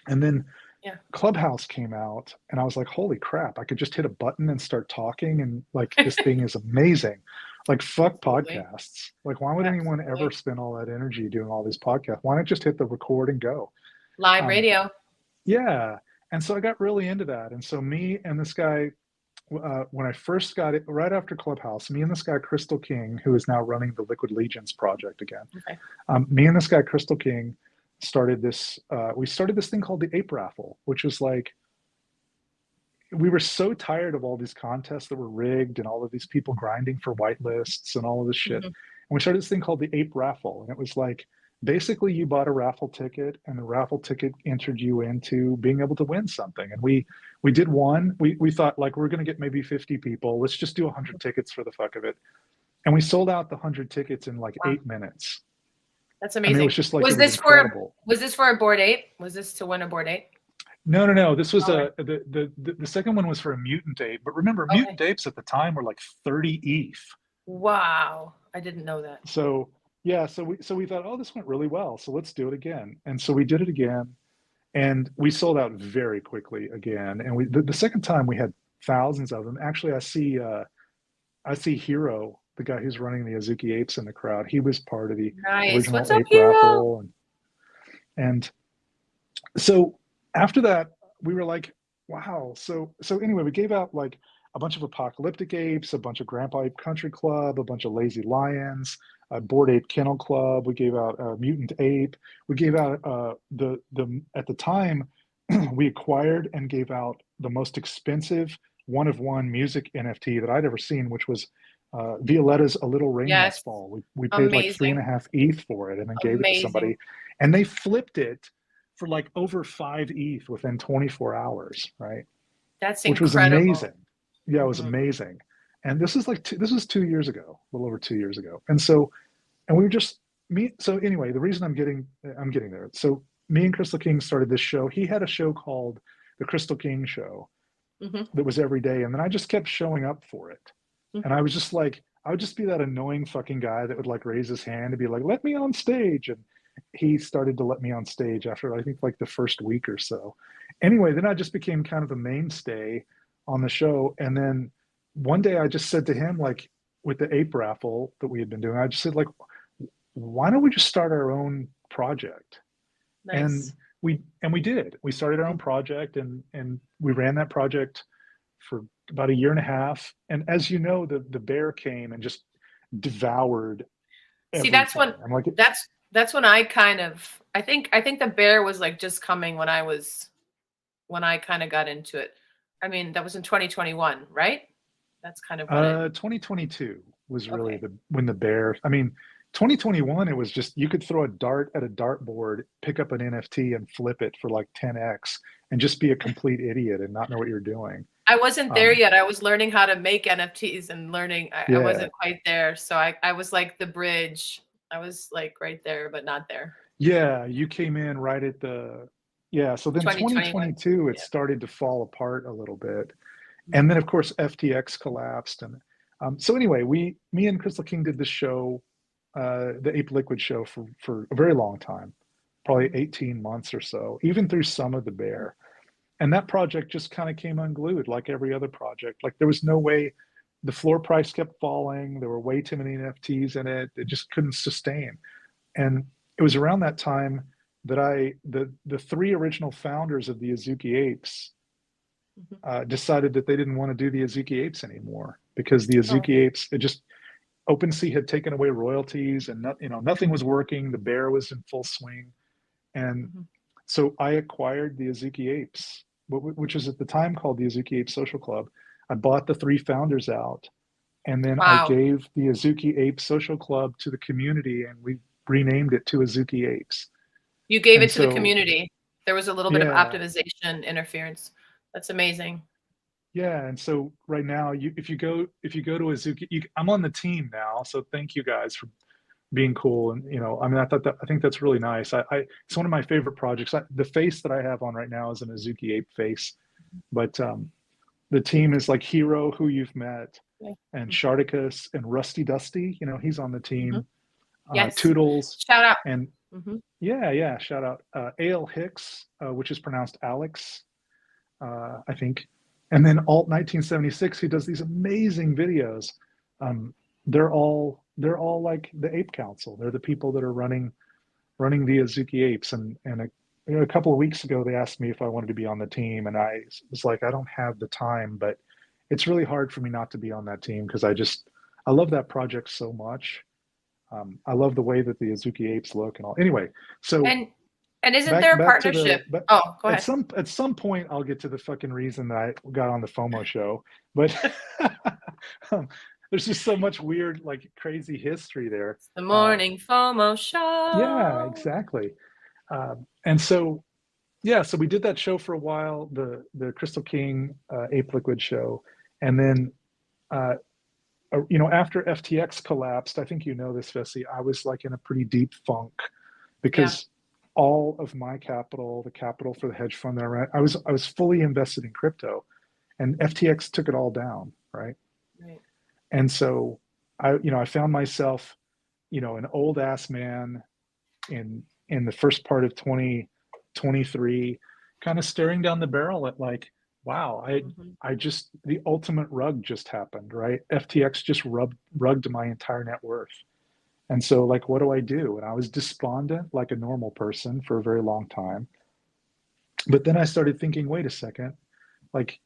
[SPEAKER 2] And then
[SPEAKER 1] Yeah.
[SPEAKER 2] Clubhouse came out, and I was like, holy crap, I could just hit a button and start talking, and like this thing is amazing. Like, fuck
[SPEAKER 1] Absolutely.
[SPEAKER 2] podcasts. Like, why would anyone ever
[SPEAKER 1] Absolutely.
[SPEAKER 2] spend all that energy doing all these podcasts? Why not just hit the record and go?
[SPEAKER 1] Live
[SPEAKER 2] Um,
[SPEAKER 1] radio.
[SPEAKER 2] yeah. And so I got really into that. And so me and this guy, when I first got it, right after Clubhouse, me and this guy, Crystal King, who is now running the Liquid Legions project again,
[SPEAKER 1] Okay.
[SPEAKER 2] me and this guy, Crystal King, we started this thing called the Ape Raffle, which was like, we were so tired of all these contests that were rigged and all of these people grinding for whitelists and all of this shit.
[SPEAKER 1] Mhm.
[SPEAKER 2] And we started this thing called the Ape Raffle. And it was like, basically you bought a raffle ticket, and the raffle ticket entered you into being able to win something. And we did one. We thought, like, we're going to get maybe 50 people. Let's just do 100 tickets for the fuck of it. and we sold out the 100 tickets in like
[SPEAKER 1] Wow.
[SPEAKER 2] 8 minutes.
[SPEAKER 1] That's
[SPEAKER 2] I mean, it was
[SPEAKER 1] amazing.
[SPEAKER 2] just like, it
[SPEAKER 1] Was
[SPEAKER 2] was
[SPEAKER 1] this for
[SPEAKER 2] incredible.
[SPEAKER 1] was this for a board ape? Was this to win a board ape?
[SPEAKER 2] No, no, no. This was
[SPEAKER 1] Oh,
[SPEAKER 2] the second one was for a mutant ape. But remember,
[SPEAKER 1] okay.
[SPEAKER 2] mutant apes at the time were like 30 ETH.
[SPEAKER 1] Wow. I didn't know that.
[SPEAKER 2] So yeah, so we thought, oh, this went really well. So let's do it again. And so we did it again, and we sold out very quickly again. And the second time we had thousands of them. Actually, I see Hero, the guy who's running the Azuki Apes in the crowd. He was part of the
[SPEAKER 1] Nice.
[SPEAKER 2] original
[SPEAKER 1] What's up,
[SPEAKER 2] ape
[SPEAKER 1] hero?
[SPEAKER 2] raffle, and so after that, we were like, wow. So anyway, we gave out like a bunch of apocalyptic apes, a bunch of Grandpa Ape Country Club, a bunch of lazy lions, a Bored Ape Kennel Club. We gave out a mutant ape. We gave out the at the time we acquired and gave out the most expensive one of one music NFT that I'd ever seen, which was Violetta's "A Little Rain
[SPEAKER 1] Yes.
[SPEAKER 2] Must Fall." We paid like three and
[SPEAKER 1] Amazing.
[SPEAKER 2] a half ETH for it, and then gave it to
[SPEAKER 1] Amazing.
[SPEAKER 2] somebody, and they flipped it for like over 5 ETH within 24 hours, right?
[SPEAKER 1] That's
[SPEAKER 2] Which was
[SPEAKER 1] incredible.
[SPEAKER 2] amazing. Yeah, it was
[SPEAKER 1] Hmm.
[SPEAKER 2] amazing. And this is like this was 2 years ago, a little over 2 years ago. And so, and we were just me. So anyway, the reason I'm getting there. So me and Crystal King started this show. He had a show called the Crystal King Show
[SPEAKER 1] Hmm.
[SPEAKER 2] that was every day, and then I just kept showing up for it. And I was just like, I would just be that annoying fucking guy that would like raise his hand and be like, "Let me on stage." And he started to let me on stage after I think like the first week or so. Anyway, then I just became kind of a mainstay on the show. And then one day I just said to him, like with the ape raffle that we had been doing, I just said, like, why don't we just start our own project? And
[SPEAKER 1] Nice.
[SPEAKER 2] we did. We started our own project, and we ran that project for about a year and a half. And as you know, the bear came and just devoured
[SPEAKER 1] See, that's
[SPEAKER 2] everything.
[SPEAKER 1] when
[SPEAKER 2] I'm like,
[SPEAKER 1] that's when I kind of I think the bear was like just coming when I kind of got into it. I mean, that was in 2021, right? That's kind of when it
[SPEAKER 2] 2022 was really
[SPEAKER 1] okay.
[SPEAKER 2] the when the bear. I mean, 2021 it was just you could throw a dart at a dartboard, pick up an NFT, and flip it for like 10x, and just be a complete idiot and not know what you're doing.
[SPEAKER 1] I wasn't there
[SPEAKER 2] Um,
[SPEAKER 1] yet. I was learning how to make NFTs and learning. I
[SPEAKER 2] yeah,
[SPEAKER 1] wasn't quite there. So I was like the bridge. I was like right there, but not there.
[SPEAKER 2] yeah, you came in right at the yeah. So then
[SPEAKER 1] 2021.
[SPEAKER 2] 2022 it
[SPEAKER 1] Yeah.
[SPEAKER 2] started to fall apart a little bit, and then
[SPEAKER 1] Mhm.
[SPEAKER 2] of course FTX collapsed, and so anyway, me and Crystal King did this show, the Ape Liquid show for a very long time, probably
[SPEAKER 1] Mhm.
[SPEAKER 2] 18 months or so, even through some of the bear. And that project just kind of came unglued like every other project. Like there was no way, the floor price kept falling. There were way too many NFTs in it. It just couldn't sustain. And it was around that time that the three original founders of the Azuki Apes
[SPEAKER 1] Mhm.
[SPEAKER 2] decided that they didn't want to do the Azuki Apes anymore because the
[SPEAKER 1] Oh.
[SPEAKER 2] Azuki Apes, it just OpenSea had taken away royalties, and not, nothing was working. The bear was in full swing, and
[SPEAKER 1] Mhm.
[SPEAKER 2] so I acquired the Azuki Apes, which was at the time called the Azuki Ape Social Club. I bought the three founders out, and then I
[SPEAKER 1] Wow.
[SPEAKER 2] gave the Azuki Ape Social Club to the community, and we renamed it to Azuki Apes.
[SPEAKER 1] You gave
[SPEAKER 2] And
[SPEAKER 1] it to the
[SPEAKER 2] so,
[SPEAKER 1] community. There was a little bit of
[SPEAKER 2] yeah,
[SPEAKER 1] optimization interference. That's amazing.
[SPEAKER 2] yeah. And so right now, if you go to Azuki, I'm on the team now. So thank you guys for being cool. And I mean, I think that's really nice. It's one of my favorite projects. The face that I have on right now is an Azuki Ape face, but the team is like Hero, who you've met,
[SPEAKER 1] Okay.
[SPEAKER 2] and
[SPEAKER 1] Mhm.
[SPEAKER 2] Sharticus and Rusty Dusty. He's on the
[SPEAKER 1] Mhm.
[SPEAKER 2] team.
[SPEAKER 1] Yes.
[SPEAKER 2] Toodles,
[SPEAKER 1] Shout out.
[SPEAKER 2] and
[SPEAKER 1] Mhm.
[SPEAKER 2] yeah, yeah. Shout out Ale Hicks, which is pronounced Alex, I think. And then Alt 1976, who does these amazing videos. Um, they're all like the Ape Council. They're the people that are running the Azuki Apes. And a couple of weeks ago, they asked me if I wanted to be on the team, and I was like, I don't have the time, but it's really hard for me not to be on that team because I love that project so much. I love the way that the Azuki Apes look and all. Anyway, so
[SPEAKER 1] And isn't
[SPEAKER 2] back
[SPEAKER 1] there a
[SPEAKER 2] back to
[SPEAKER 1] partnership?
[SPEAKER 2] the but
[SPEAKER 1] Oh, go ahead.
[SPEAKER 2] at some point I'll get to the fucking reason that I got on the FOMO show, but um, there's just so much weird, like crazy history there.
[SPEAKER 1] The
[SPEAKER 2] Uh,
[SPEAKER 1] morning FOMO
[SPEAKER 2] yeah,
[SPEAKER 1] show.
[SPEAKER 2] exactly. And so yeah, so we did that show for a while, the Crystal King Ape Liquid show, and then uh, you know, after FTX collapsed, I think you know this, Vessy, I was like in a pretty deep funk
[SPEAKER 1] Yeah.
[SPEAKER 2] because all of my capital, the capital for the hedge fund that I ran, I was fully invested in crypto, and FTX took it all down, right?
[SPEAKER 1] Right.
[SPEAKER 2] And so I found myself, an old ass man in the first part of 2023, kind of staring down the barrel at like, wow,
[SPEAKER 1] Mhm.
[SPEAKER 2] I just the ultimate rug just happened, right? FTX just rugged my entire net worth. And so like, what do I do? And I was despondent like a normal person for a very long time. But then I started thinking, wait a second, like,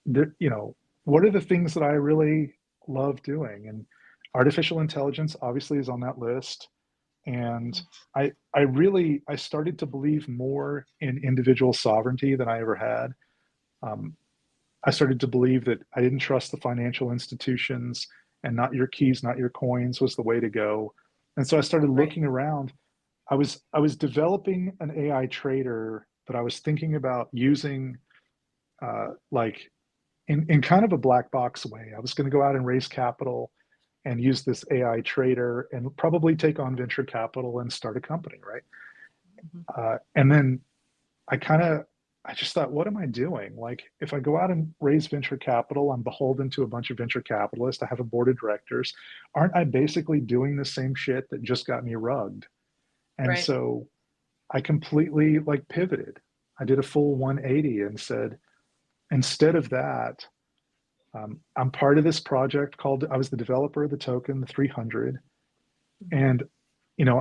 [SPEAKER 2] what are the things that I really love doing? And artificial intelligence obviously is on that list. And I started to believe more in individual sovereignty than I ever had. Um, I started to believe that I didn't trust the financial institutions, and not your keys, not your coins was the way to go. And so I started
[SPEAKER 1] Right.
[SPEAKER 2] looking around. I was developing an AI trader, but I was thinking about using like in kind of a black box way. I was going to go out and raise capital and use this AI trader and probably take on venture capital and start a company, right?
[SPEAKER 1] Mhm.
[SPEAKER 2] And then I kind of, I just thought, what am I doing? Like, if I go out and raise venture capital, I'm beholden to a bunch of venture capitalists. I have a board of directors. Aren't I basically doing the same shit that just got me rugged? And
[SPEAKER 1] Right.
[SPEAKER 2] so I completely like pivoted. I did a full 180 and said, instead of that, I'm part of this project called, I was the developer of the token, the 300.
[SPEAKER 1] Mhm.
[SPEAKER 2] And,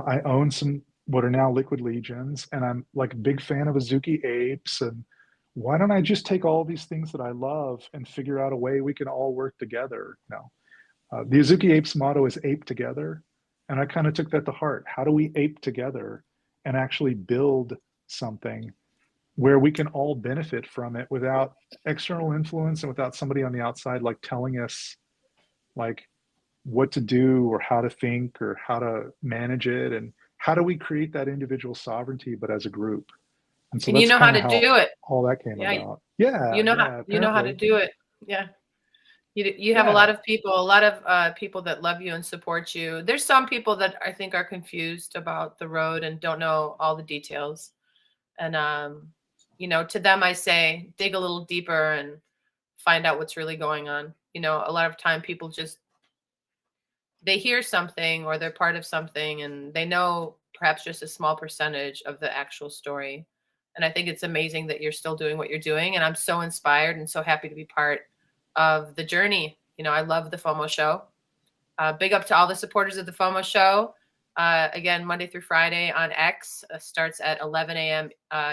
[SPEAKER 2] I own some what are now Liquid Legions, and I'm like a big fan of Azuki Apes. And why don't I just take all these things that I love and figure out a way we can all work together? The Azuki Apes motto is ape together. And I kind of took that to heart. How do we ape together and actually build something where we can all benefit from it without external influence and without somebody on the outside like telling us like what to do or how to think or how to manage it, and how do we create that individual sovereignty but as a group? And so
[SPEAKER 1] And you
[SPEAKER 2] that's
[SPEAKER 1] know how
[SPEAKER 2] kind of
[SPEAKER 1] to
[SPEAKER 2] how
[SPEAKER 1] do it.
[SPEAKER 2] all that came
[SPEAKER 1] Yeah.
[SPEAKER 2] about. Yeah, yeah,
[SPEAKER 1] You know how to
[SPEAKER 2] apparently.
[SPEAKER 1] do it. Yeah. You have a lot
[SPEAKER 2] Yeah.
[SPEAKER 1] of people, a lot of people that love you and support you. There's some people that I think are confused about the road and don't know all the details. And to them I say, dig a little deeper and find out what's really going on. A lot of time people just they hear something or they're part of something and they know perhaps just a small percentage of the actual story. And I think it's amazing that you're still doing what you're doing. And I'm so inspired and so happy to be part of the journey. I love the FOMO show. Big up to all the supporters of the FOMO show. Again, Monday through Friday on X, starts at 11 a.m.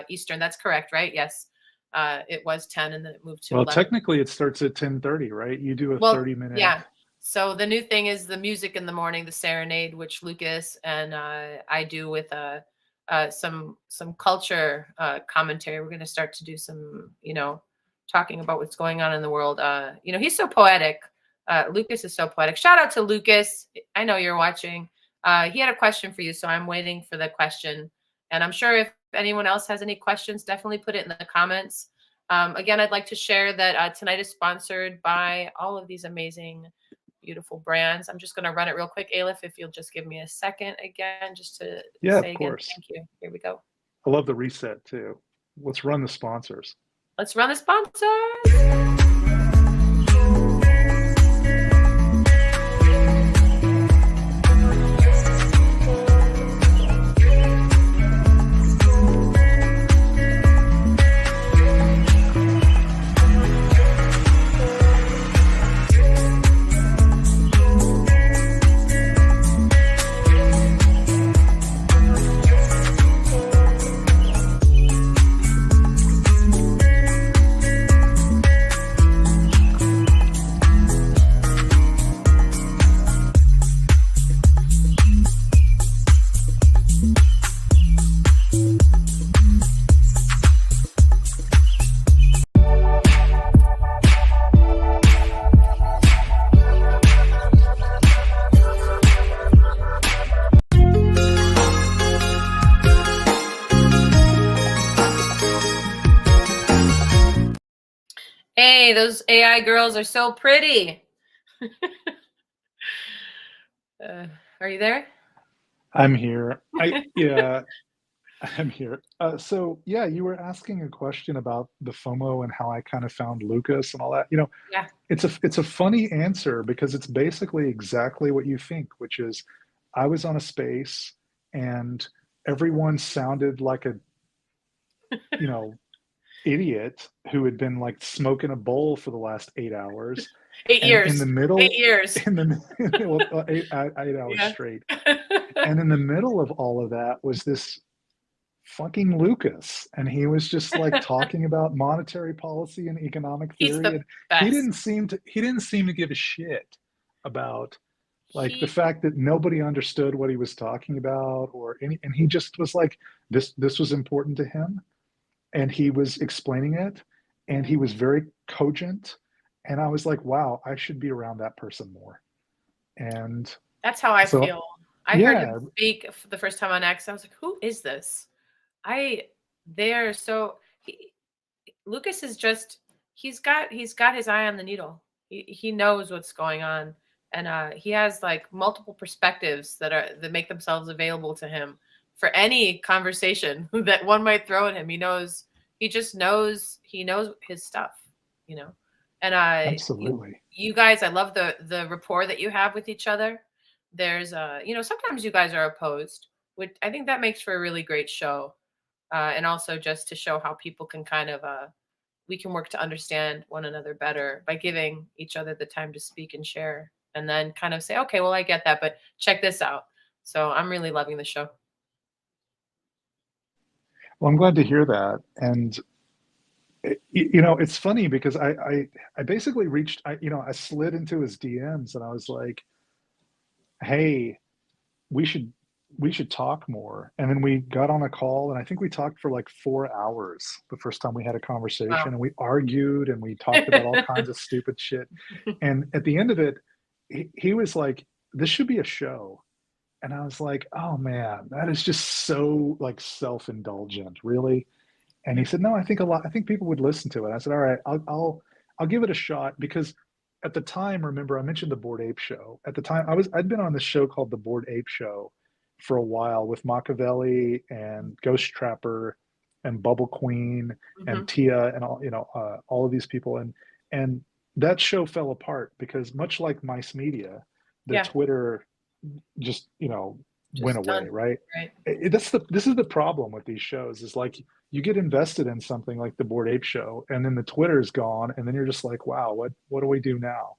[SPEAKER 1] Eastern. That's correct, right? Yes. It was 10 and then it moved to
[SPEAKER 2] Well,
[SPEAKER 1] 11.
[SPEAKER 2] technically it starts at 10:30, right? You do a
[SPEAKER 1] Well,
[SPEAKER 2] 30-minute.
[SPEAKER 1] yeah. So the new thing is the music in the morning, the serenade, which Lucas and I do with some culture commentary. We're going to start to do some, talking about what's going on in the world. He's so poetic. Lucas is so poetic. Shout out to Lucas. I know you're watching. He had a question for you, so I'm waiting for the question. And I'm sure if anyone else has any questions, definitely put it in the comments. Again, I'd like to share that tonight is sponsored by all of these amazing, beautiful brands. I'm just going to run it real quick. Aleph, if you'll just give me a second again, just to
[SPEAKER 2] Yeah, of
[SPEAKER 1] say again,
[SPEAKER 2] course.
[SPEAKER 1] thank you. Here we go.
[SPEAKER 2] I love the reset too. Let's run the sponsors.
[SPEAKER 1] Let's run the sponsors. Hey, those AI girls are so pretty. Are you there?
[SPEAKER 2] I'm here. Yeah, I'm here. So yeah, you were asking a question about the FOMO and how I kind of found Lucas and all that.
[SPEAKER 1] Yeah.
[SPEAKER 2] It's a funny answer because it's basically exactly what you think, which is I was on a space and everyone sounded like a, you know, idiot who had been like smoking a bowl for the last 8 hours.
[SPEAKER 1] Eight
[SPEAKER 2] And in
[SPEAKER 1] years.
[SPEAKER 2] the
[SPEAKER 1] 8
[SPEAKER 2] middle,
[SPEAKER 1] years.
[SPEAKER 2] in the well, 8 hours
[SPEAKER 1] Yeah.
[SPEAKER 2] straight. And in the middle of all of that was this fucking Lucas. And he was just like talking about monetary policy and economic
[SPEAKER 1] He's
[SPEAKER 2] theory.
[SPEAKER 1] the
[SPEAKER 2] And
[SPEAKER 1] best.
[SPEAKER 2] he didn't seem to give a shit about like the
[SPEAKER 1] He
[SPEAKER 2] fact that nobody understood what he was talking about or any, and he just was like, this was important to him and he was explaining it and
[SPEAKER 1] Yeah.
[SPEAKER 2] he was very cogent. And I was like, wow, I should be around that person more. And
[SPEAKER 1] That's how I
[SPEAKER 2] so,
[SPEAKER 1] feel. I heard him
[SPEAKER 2] yeah,
[SPEAKER 1] speak for the first time on X. I was like, "Who is this?" I they're so Lucas is just he's got his eye on the needle. He knows what's going on, and he has like multiple perspectives that make themselves available to him for any conversation that one might throw at him. He just knows his stuff, you know. And
[SPEAKER 2] absolutely.
[SPEAKER 1] you guys, I love the rapport that you have with each other. There's sometimes you guys are opposed, which I think that makes for a really great show, and also just to show how people can kind of we can work to understand one another better by giving each other the time to speak and share, and then kind of say, okay, well, I get that, but check this out. So I'm really loving the show.
[SPEAKER 2] Well, I'm glad to hear that. And it's funny because I basically reached, I slid into his DMs and I was like, hey, we should we should talk more. And then we got on a call and I think we talked for like 4 hours the first time we had a conversation
[SPEAKER 1] Wow.
[SPEAKER 2] and we argued and we talked about all kinds of stupid shit. And at the end of it, he was like, this should be a show. And I was like, oh man, that is just so like self-indulgent, really. And he said, no, I think people would listen to it. I said, all right, I'll give it a shot because at the time, remember, I mentioned the Bored Ape Show. At the time, I'd been on this show called the Bored Ape Show for a while with Machiavelli and Ghost Trapper and Bubble Queen
[SPEAKER 1] Hmm.
[SPEAKER 2] and Tia and all of these people. And that show fell apart because much like Mice Media, the
[SPEAKER 1] Yeah,
[SPEAKER 2] Twitter just went
[SPEAKER 1] just
[SPEAKER 2] away,
[SPEAKER 1] done.
[SPEAKER 2] right?
[SPEAKER 1] Right.
[SPEAKER 2] This is the problem with these shows is like you get invested in something like the Bored Ape Show and then the Twitter's gone and then you're just like, wow, what do we do now?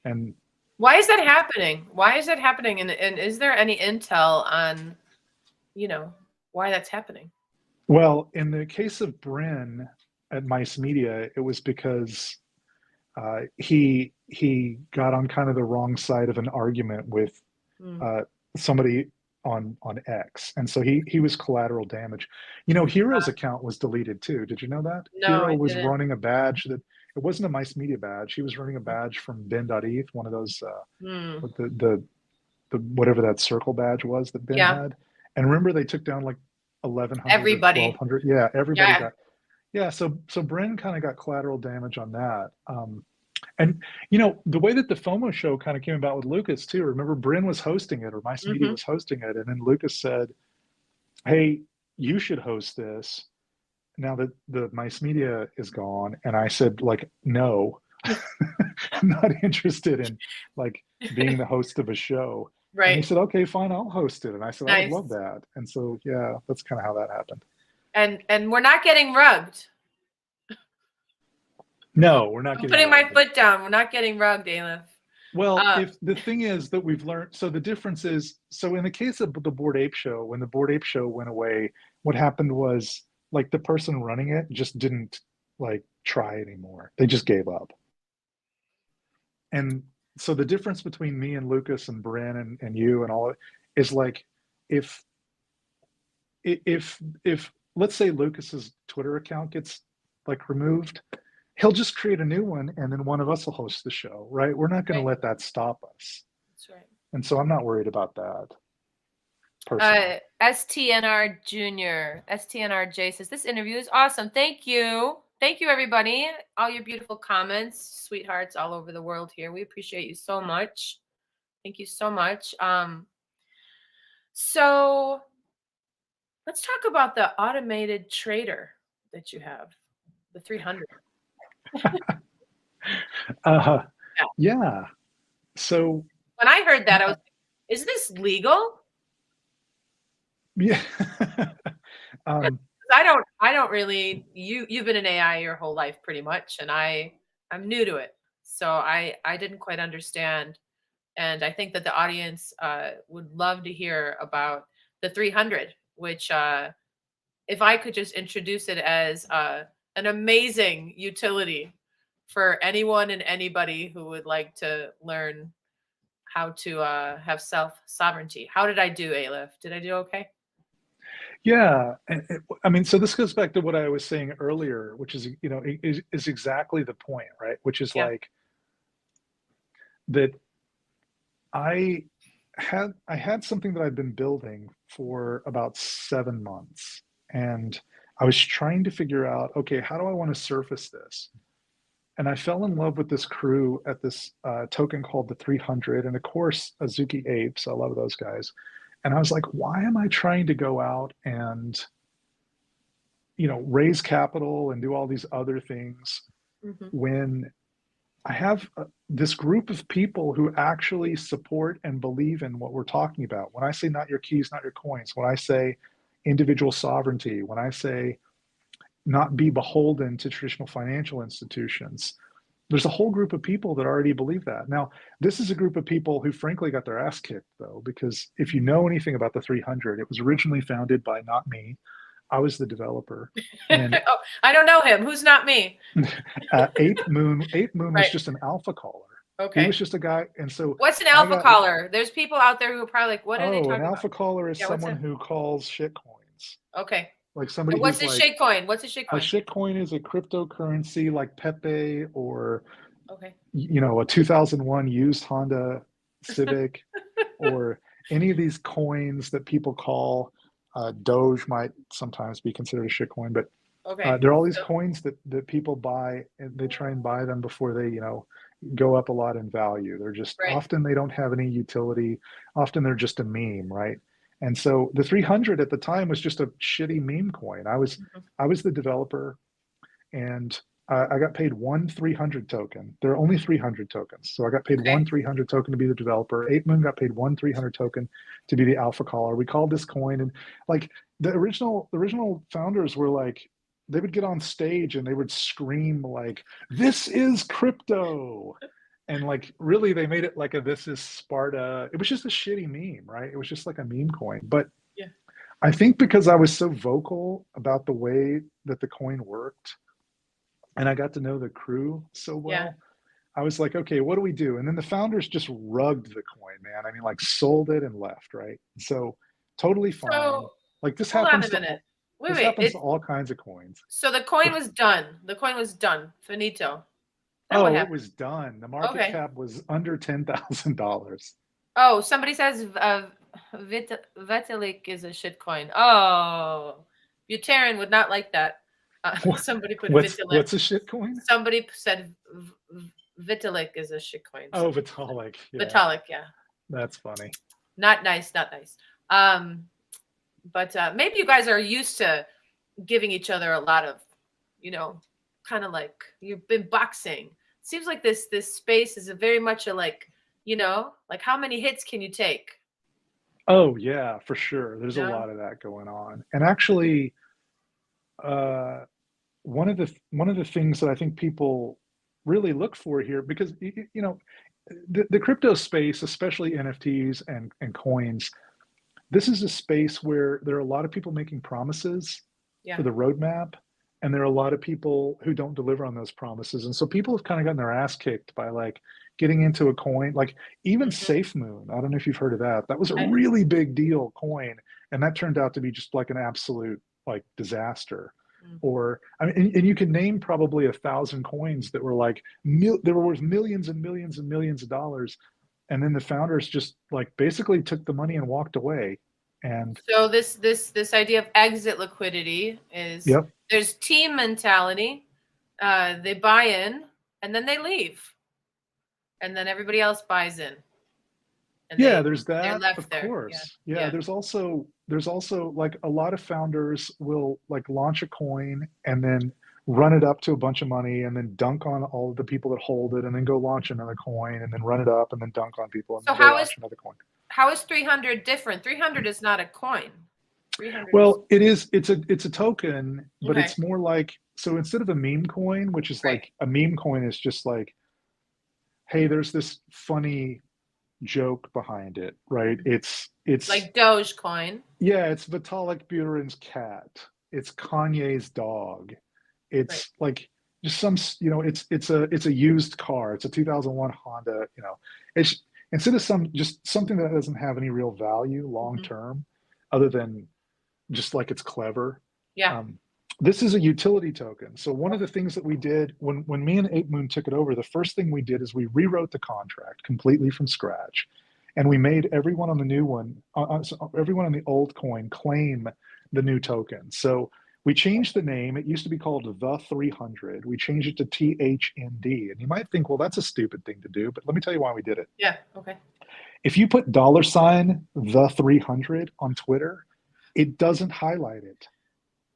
[SPEAKER 2] And
[SPEAKER 1] Why is that happening? Why is that happening? And is there any intel on, you know, why that's happening?
[SPEAKER 2] well, in the case of Bryn at Mice Media, it was because he got on kind of the wrong side of an argument with
[SPEAKER 1] Mm.
[SPEAKER 2] uh, somebody on X, and so he was collateral damage. Hero's account was deleted too. Did you know that?
[SPEAKER 1] No,
[SPEAKER 2] Hero
[SPEAKER 1] I
[SPEAKER 2] was
[SPEAKER 1] didn't.
[SPEAKER 2] running a badge that it wasn't a Mice Media badge. He was running a badge from Ben.eth, one of those
[SPEAKER 1] Mm.
[SPEAKER 2] with the whatever that circle badge was that Ben
[SPEAKER 1] Yeah,
[SPEAKER 2] had. And remember, they took down like 1,100 or
[SPEAKER 1] everybody.
[SPEAKER 2] 1,200. Yeah, everybody
[SPEAKER 1] Yeah.
[SPEAKER 2] got. Yeah, so Bryn kind of got collateral damage on that. And the way that the FOMO show kind of came about with Lucas too. Remember, Bryn was hosting it, or Mice Media
[SPEAKER 1] Hmm.
[SPEAKER 2] was hosting it, and then Lucas said, "Hey, you should host this." Now that the Mice Media is gone, and I said, like, no, I'm not interested in like being the host of a show. And he
[SPEAKER 1] Right.
[SPEAKER 2] said, okay, fine, I'll host it. And I said, I would love
[SPEAKER 1] Nice.
[SPEAKER 2] that. And so, yeah, that's kind of how that happened.
[SPEAKER 1] And we're not getting rugged.
[SPEAKER 2] No, we're not
[SPEAKER 1] I'm
[SPEAKER 2] getting
[SPEAKER 1] putting my
[SPEAKER 2] rugged.
[SPEAKER 1] foot down. We're not getting rugged, Aleph.
[SPEAKER 2] Well,
[SPEAKER 1] Uh,
[SPEAKER 2] if the thing is that we've learned, so the difference is, so in the case of the Bored Ape Show, when the Bored Ape Show went away, what happened was like the person running it just didn't like try anymore. They just gave up. And so the difference between me and Lucas and Bryn and you and all of it is like if if let's say Lucas's Twitter account gets like removed, he'll just create a new one and then one of us will host the show, right? We're not going to
[SPEAKER 1] right.
[SPEAKER 2] let that stop us.
[SPEAKER 1] That's right.
[SPEAKER 2] And so I'm not worried about that personally.
[SPEAKER 1] STNR Junior, STNRJ says this interview is awesome. Thank you. Thank you, everybody. All your beautiful comments, sweethearts all over the world here. We appreciate you so much. Thank you so much. So let's talk about the automated trader that you have, the 300.
[SPEAKER 2] Uh,
[SPEAKER 1] Yeah.
[SPEAKER 2] yeah. So,
[SPEAKER 1] When I heard that, I was,
[SPEAKER 2] uh,
[SPEAKER 1] is this legal?
[SPEAKER 2] yeah. um,
[SPEAKER 1] I don't really, you've been in AI your whole life pretty much, and I'm new to it. So I didn't quite understand. And I think that the audience would love to hear about the 300, which if I could just introduce it as an amazing utility for anyone and anybody who would like to learn how to have self sovereignty. How did I do, Aleph? Did I do okay?
[SPEAKER 2] yeah. I mean, so this goes back to what I was saying earlier, which is, is exactly the point, right? Which is
[SPEAKER 1] Yeah.
[SPEAKER 2] like that I I had something that I've been building for about 7 months, and I was trying to figure out, okay, how do I want to surface this? And I fell in love with this crew at this token called the 300, and of course, Azuki Apes. I love those guys. And I was like, why am I trying to go out and raise capital and do all these other things
[SPEAKER 1] Hmm.
[SPEAKER 2] when I have this group of people who actually support and believe in what we're talking about? When I say not your keys, not your coins, when I say individual sovereignty, when I say not be beholden to traditional financial institutions, there's a whole group of people that already believe that. Now, this is a group of people who frankly got their ass kicked, though, because if you know anything about the 300, it was originally founded by not me. I was the developer. And
[SPEAKER 1] Oh, I don't know him. Who's not me?
[SPEAKER 2] Ape Moon was
[SPEAKER 1] Right.
[SPEAKER 2] just an alpha caller. He was
[SPEAKER 1] Okay.
[SPEAKER 2] just a guy. And so
[SPEAKER 1] What's an
[SPEAKER 2] I
[SPEAKER 1] alpha
[SPEAKER 2] got,
[SPEAKER 1] caller? There's people out there who are probably like, what are they
[SPEAKER 2] oh, an
[SPEAKER 1] talking about?
[SPEAKER 2] alpha caller is
[SPEAKER 1] Yeah, what's
[SPEAKER 2] someone
[SPEAKER 1] it?
[SPEAKER 2] who calls shit coins.
[SPEAKER 1] Okay.
[SPEAKER 2] Like somebody
[SPEAKER 1] What's
[SPEAKER 2] who's
[SPEAKER 1] a
[SPEAKER 2] like,
[SPEAKER 1] shitcoin? What's a
[SPEAKER 2] a
[SPEAKER 1] shitcoin?
[SPEAKER 2] shit coin is a cryptocurrency like Pepe or
[SPEAKER 1] Okay.
[SPEAKER 2] a 2001 used Honda Civic or any of these coins that people call Doge might sometimes be considered a shitcoin, but
[SPEAKER 1] Okay.
[SPEAKER 2] there are all these
[SPEAKER 1] So,
[SPEAKER 2] coins that people buy and they try and buy them before they, go up a lot in value. They're just
[SPEAKER 1] right.
[SPEAKER 2] often they don't have any utility. Often they're just a meme, right? And so the 300 at the time was just a shitty meme coin.
[SPEAKER 1] Mhm.
[SPEAKER 2] I was the developer and I got paid one 300 token. There are only 300 tokens. So I got paid
[SPEAKER 1] Okay.
[SPEAKER 2] one 300 token to be the developer. Ape Moon got paid one 300 token to be the alpha caller. We called this coin. And like the original founders were like, they would get on stage and they would scream like, this is crypto. And like, really, they made it like a, this is Sparta. It was just a shitty meme, right? It was just like a meme coin. But
[SPEAKER 1] Yeah.
[SPEAKER 2] I think because I was so vocal about the way that the coin worked, and I got to know the crew so
[SPEAKER 1] Yeah.
[SPEAKER 2] well. I was like, okay, what do we do? And then the founders just rugged the coin, man. I mean, like sold it and left, right? So totally fine.
[SPEAKER 1] So
[SPEAKER 2] Like this
[SPEAKER 1] hold on a
[SPEAKER 2] happens to
[SPEAKER 1] minute.
[SPEAKER 2] all
[SPEAKER 1] Wait,
[SPEAKER 2] this
[SPEAKER 1] wait.
[SPEAKER 2] happens to all kinds of coins.
[SPEAKER 1] So the coin
[SPEAKER 2] The,
[SPEAKER 1] was done. The coin was done. Finito. Then what
[SPEAKER 2] oh, it
[SPEAKER 1] happened?
[SPEAKER 2] was done. The market
[SPEAKER 1] Okay.
[SPEAKER 2] cap was under $10,000.
[SPEAKER 1] Oh, somebody says Vitalik is a shitcoin. Oh, Buterin would not like that. Somebody put Vitalik.
[SPEAKER 2] What's a shit coin?
[SPEAKER 1] Somebody said Vitalik is a shitcoin.
[SPEAKER 2] Oh,
[SPEAKER 1] Somebody
[SPEAKER 2] Vitalik.
[SPEAKER 1] said
[SPEAKER 2] Yeah,
[SPEAKER 1] Vitalik. Yeah,
[SPEAKER 2] that's funny.
[SPEAKER 1] not nice. Not nice. Um, but maybe you guys are used to giving each other a lot of, you know, kind of like you've been boxing. Seems like this space is a very much a like, like how many hits can you take?
[SPEAKER 2] Oh yeah, for sure. There's a
[SPEAKER 1] Yeah.
[SPEAKER 2] lot of that going on. And actually, uh, one of the things that I think people really look for here, because the crypto space, especially NFTs and coins, this is a space where there are a lot of people making promises for
[SPEAKER 1] Yeah.
[SPEAKER 2] the roadmap, and there are a lot of people who don't deliver on those promises. And so people have kind of gotten their ass kicked by like getting into a coin, like even
[SPEAKER 1] Hmm.
[SPEAKER 2] SafeMoon. I don't know if you've heard of that. That was a
[SPEAKER 1] I,
[SPEAKER 2] really big deal coin, and that turned out to be just like an absolute like disaster.
[SPEAKER 1] mm.
[SPEAKER 2] Or I mean, and you can name probably 1,000 coins that were like they were worth millions and millions and millions of dollars, and then the founders just like basically took the money and walked away. And
[SPEAKER 1] So this idea of exit liquidity is
[SPEAKER 2] yep.
[SPEAKER 1] there's team mentality. They buy in and then they leave, and then everybody else buys in. and
[SPEAKER 2] Yeah, there's
[SPEAKER 1] they're
[SPEAKER 2] that,
[SPEAKER 1] left
[SPEAKER 2] of
[SPEAKER 1] there. Yeah.
[SPEAKER 2] course. Yeah,
[SPEAKER 1] Yeah.
[SPEAKER 2] there's also like a lot of founders will like launch a coin and then run it up to a bunch of money and then dunk on all of the people that hold it and then go launch another coin and then run it up and then dunk on people and
[SPEAKER 1] So
[SPEAKER 2] then go launch another coin.
[SPEAKER 1] how is 300 different? 300 is not a coin. 300 is
[SPEAKER 2] Well, it's a token, but
[SPEAKER 1] okay.
[SPEAKER 2] it's more like, so instead of a meme coin, which is
[SPEAKER 1] Right.
[SPEAKER 2] like a meme coin is just like, hey, there's this funny joke behind it, right?
[SPEAKER 1] Mhm.
[SPEAKER 2] It's
[SPEAKER 1] Like Dogecoin.
[SPEAKER 2] yeah, it's Vitalik Buterin's cat. It's Kanye's dog.
[SPEAKER 1] Right.
[SPEAKER 2] It's like just some, it's a used car. It's a 2001 Honda, It's instead of just something that doesn't have any real value long
[SPEAKER 1] Hmm.
[SPEAKER 2] term other than just like it's clever.
[SPEAKER 1] Yeah.
[SPEAKER 2] Um, this is a utility token. So one of the things that we did when me and Ape Moon took it over, the first thing we did is we rewrote the contract completely from scratch, and we made everyone on the new one, so everyone on the old coin claim the new token. So we changed the name. It used to be called the 300. We changed it to THND. And you might think, well, that's a stupid thing to do, but let me tell you why we did it.
[SPEAKER 1] Yeah. Okay.
[SPEAKER 2] If you put $ the 300 on Twitter, it doesn't highlight it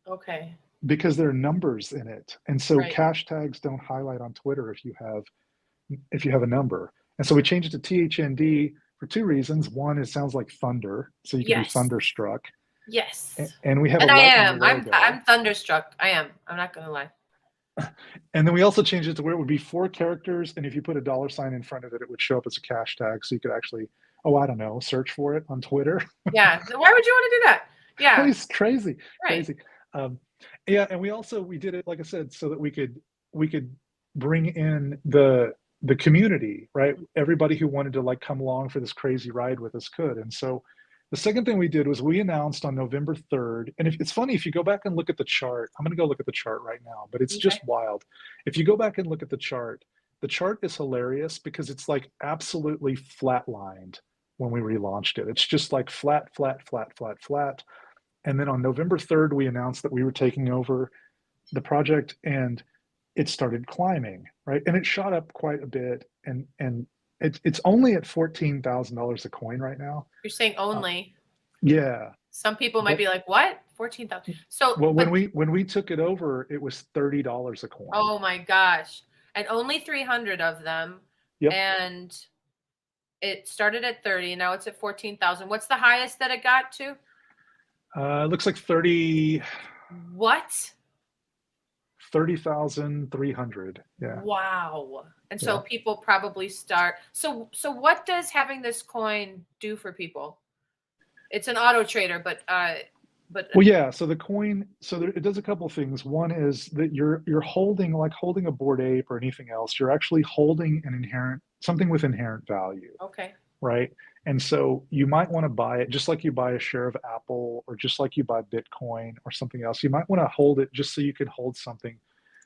[SPEAKER 1] Okay.
[SPEAKER 2] because there are numbers in it. And so
[SPEAKER 1] Right.
[SPEAKER 2] cash tags don't highlight on Twitter if you have a number. And so we changed it to THND for two reasons. One, it sounds like thunder, so you can be
[SPEAKER 1] Yes.
[SPEAKER 2] thunderstruck.
[SPEAKER 1] Yes.
[SPEAKER 2] And we have a
[SPEAKER 1] And I
[SPEAKER 2] lightning
[SPEAKER 1] am.
[SPEAKER 2] logo.
[SPEAKER 1] I'm thunderstruck. I am. I'm not gonna lie.
[SPEAKER 2] And then we also changed it to where it would be 4 characters. And if you put a $ in front of it, it would show up as a cash tag. So you could actually, oh, I don't know, search for it on Twitter.
[SPEAKER 1] Yeah. Why would you want to do that? Yeah.
[SPEAKER 2] It's crazy,
[SPEAKER 1] Right.
[SPEAKER 2] crazy. Um, yeah, and we did it, like I said, so that we could bring in the community, right? Everybody who wanted to like come along for this crazy ride with us could. And so the second thing we did was we announced on November 3rd, and if it's funny, if you go back and look at the chart, I'm going to go look at the chart right now, but it's
[SPEAKER 1] Okay.
[SPEAKER 2] just wild. If you go back and look at the chart is hilarious because it's like absolutely flatlined when we relaunched it. It's just like flat, flat, flat, flat, flat. And then on November 3rd, we announced that we were taking over the project and it started climbing, right? And it shot up quite a bit. And it's only at $14,000 a coin right now.
[SPEAKER 1] You're saying
[SPEAKER 2] Uh,
[SPEAKER 1] only.
[SPEAKER 2] yeah.
[SPEAKER 1] Some people might
[SPEAKER 2] But
[SPEAKER 1] be like, "What? 14,000?" So,
[SPEAKER 2] well, when
[SPEAKER 1] but
[SPEAKER 2] we took it over, it was $30 a coin.
[SPEAKER 1] oh my gosh. And only 300 of them.
[SPEAKER 2] Yep.
[SPEAKER 1] And it started at 30, now it's at 14,000. What's the highest that it got to?
[SPEAKER 2] It looks like 30,
[SPEAKER 1] What?
[SPEAKER 2] 30,300. Yeah.
[SPEAKER 1] Wow. And so
[SPEAKER 2] Yeah.
[SPEAKER 1] people probably start. So what does having this coin do for people? It's an auto trader, but
[SPEAKER 2] Well, yeah. So the coin, it does a couple of things. One is that you're holding, like holding a Bored Ape or anything else. You're actually holding something with inherent value,
[SPEAKER 1] okay.
[SPEAKER 2] right? And so you might want to buy it just like you buy a share of Apple or just like you buy Bitcoin or something else. You might want to hold it just so you can hold something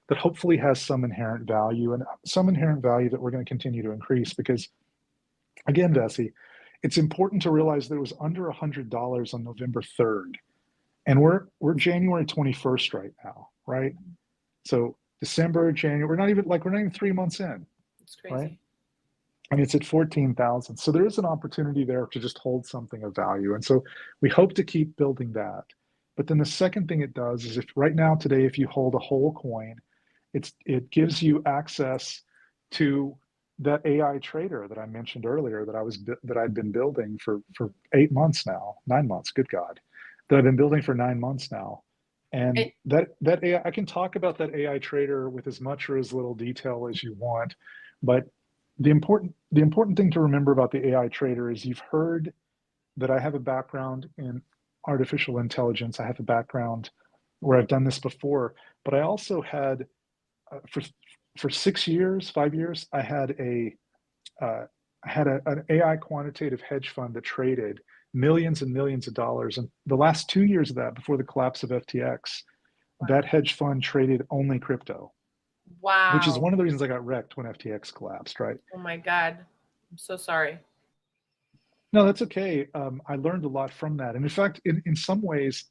[SPEAKER 2] that hopefully has some inherent value and some inherent value that we're going to continue to increase because, again, Vessy, it's important to realize that it was under $100 on November 3rd. And we're January 21st right now, right? So December, January, we're not even 3 months in,
[SPEAKER 1] It's
[SPEAKER 2] right?
[SPEAKER 1] crazy.
[SPEAKER 2] And it's at 14,000. So there is an opportunity there to just hold something of value. And so we hope to keep building that. But then the second thing it does is if right now today, if you hold a whole coin, it gives you access to that AI trader that I mentioned earlier that I'd been building for 8 months now, 9 months, good God, that I've been building for 9 months now. And
[SPEAKER 1] It,
[SPEAKER 2] that AI, I can talk about that AI trader with as much or as little detail as you want, but the important thing to remember about the AI trader is you've heard that I have a background in artificial intelligence. I have a background where I've done this before, but I also had for 6 years, 5 years, uh, an AI quantitative hedge fund that traded millions and millions of dollars. And the last 2 years of that, before the collapse of FTX, that
[SPEAKER 1] wow.
[SPEAKER 2] hedge fund traded only crypto, which is
[SPEAKER 1] Wow.
[SPEAKER 2] one of the reasons I got wrecked when FTX collapsed, right?
[SPEAKER 1] Oh my God. I'm so sorry.
[SPEAKER 2] No, that's okay. I learned a lot from that. And in fact, in some ways,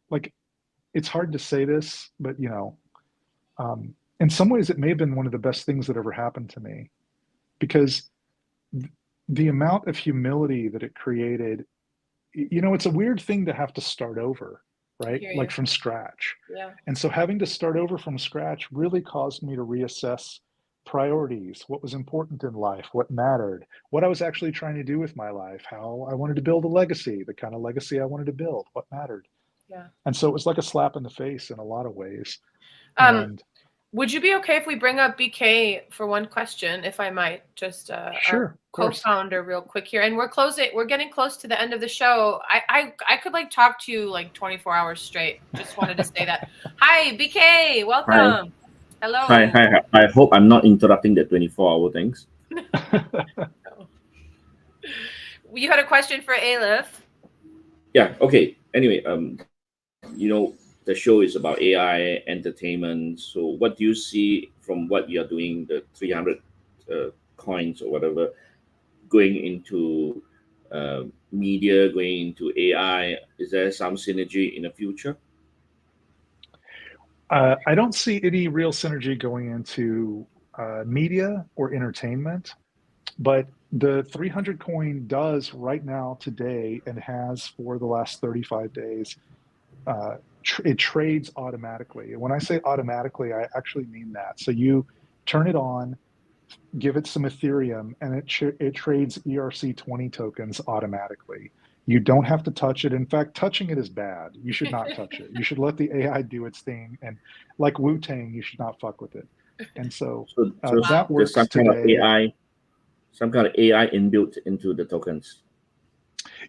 [SPEAKER 2] like it's hard to say this, but in some ways, it may have been one of the best things that ever happened to me because the amount of humility that it created, it's a weird thing to have to start over,
[SPEAKER 1] I
[SPEAKER 2] right?
[SPEAKER 1] hear
[SPEAKER 2] Like
[SPEAKER 1] you.
[SPEAKER 2] from scratch.
[SPEAKER 1] Yeah.
[SPEAKER 2] And so having to start over from scratch really caused me to reassess priorities, what was important in life, what mattered, what I was actually trying to do with my life, how I wanted to build a legacy, the kind of legacy I wanted to build, what mattered.
[SPEAKER 1] Yeah.
[SPEAKER 2] And so it was like a slap in the face in a lot of ways.
[SPEAKER 1] Um,
[SPEAKER 2] And
[SPEAKER 1] would you be okay if we bring up BK for one question, if I might, just our
[SPEAKER 2] sure, of course.
[SPEAKER 1] co-founder real quick here? And we're getting close to the end of the show. I could like talk to you like 24 hours straight. Just wanted to say that. Hi, BK,
[SPEAKER 3] Hi.
[SPEAKER 1] welcome. Hello.
[SPEAKER 3] Hi. I hope I'm not interrupting the 24-hour things.
[SPEAKER 1] You had a question for Aleph.
[SPEAKER 3] Yeah. Okay. Anyway, the show is about AI entertainment. So, what do you see from what you're doing, the 300 coins or whatever, going into media, going into AI? Is there some synergy in the future?
[SPEAKER 2] I don't see any real synergy going into media or entertainment, but the 300 coin does right now today and has for the last 35 days. It trades automatically. And when I say automatically, I actually mean that. So you turn it on, give it some Ethereum, and it trades ERC20 tokens automatically. You don't have to touch it. In fact, touching it is bad. You should not touch it. You should let the AI do its thing. And like Wu-Tang, you should not fuck with it. And so
[SPEAKER 3] So
[SPEAKER 2] that
[SPEAKER 3] there's
[SPEAKER 2] works today.
[SPEAKER 3] some kind of AI inbuilt into the tokens.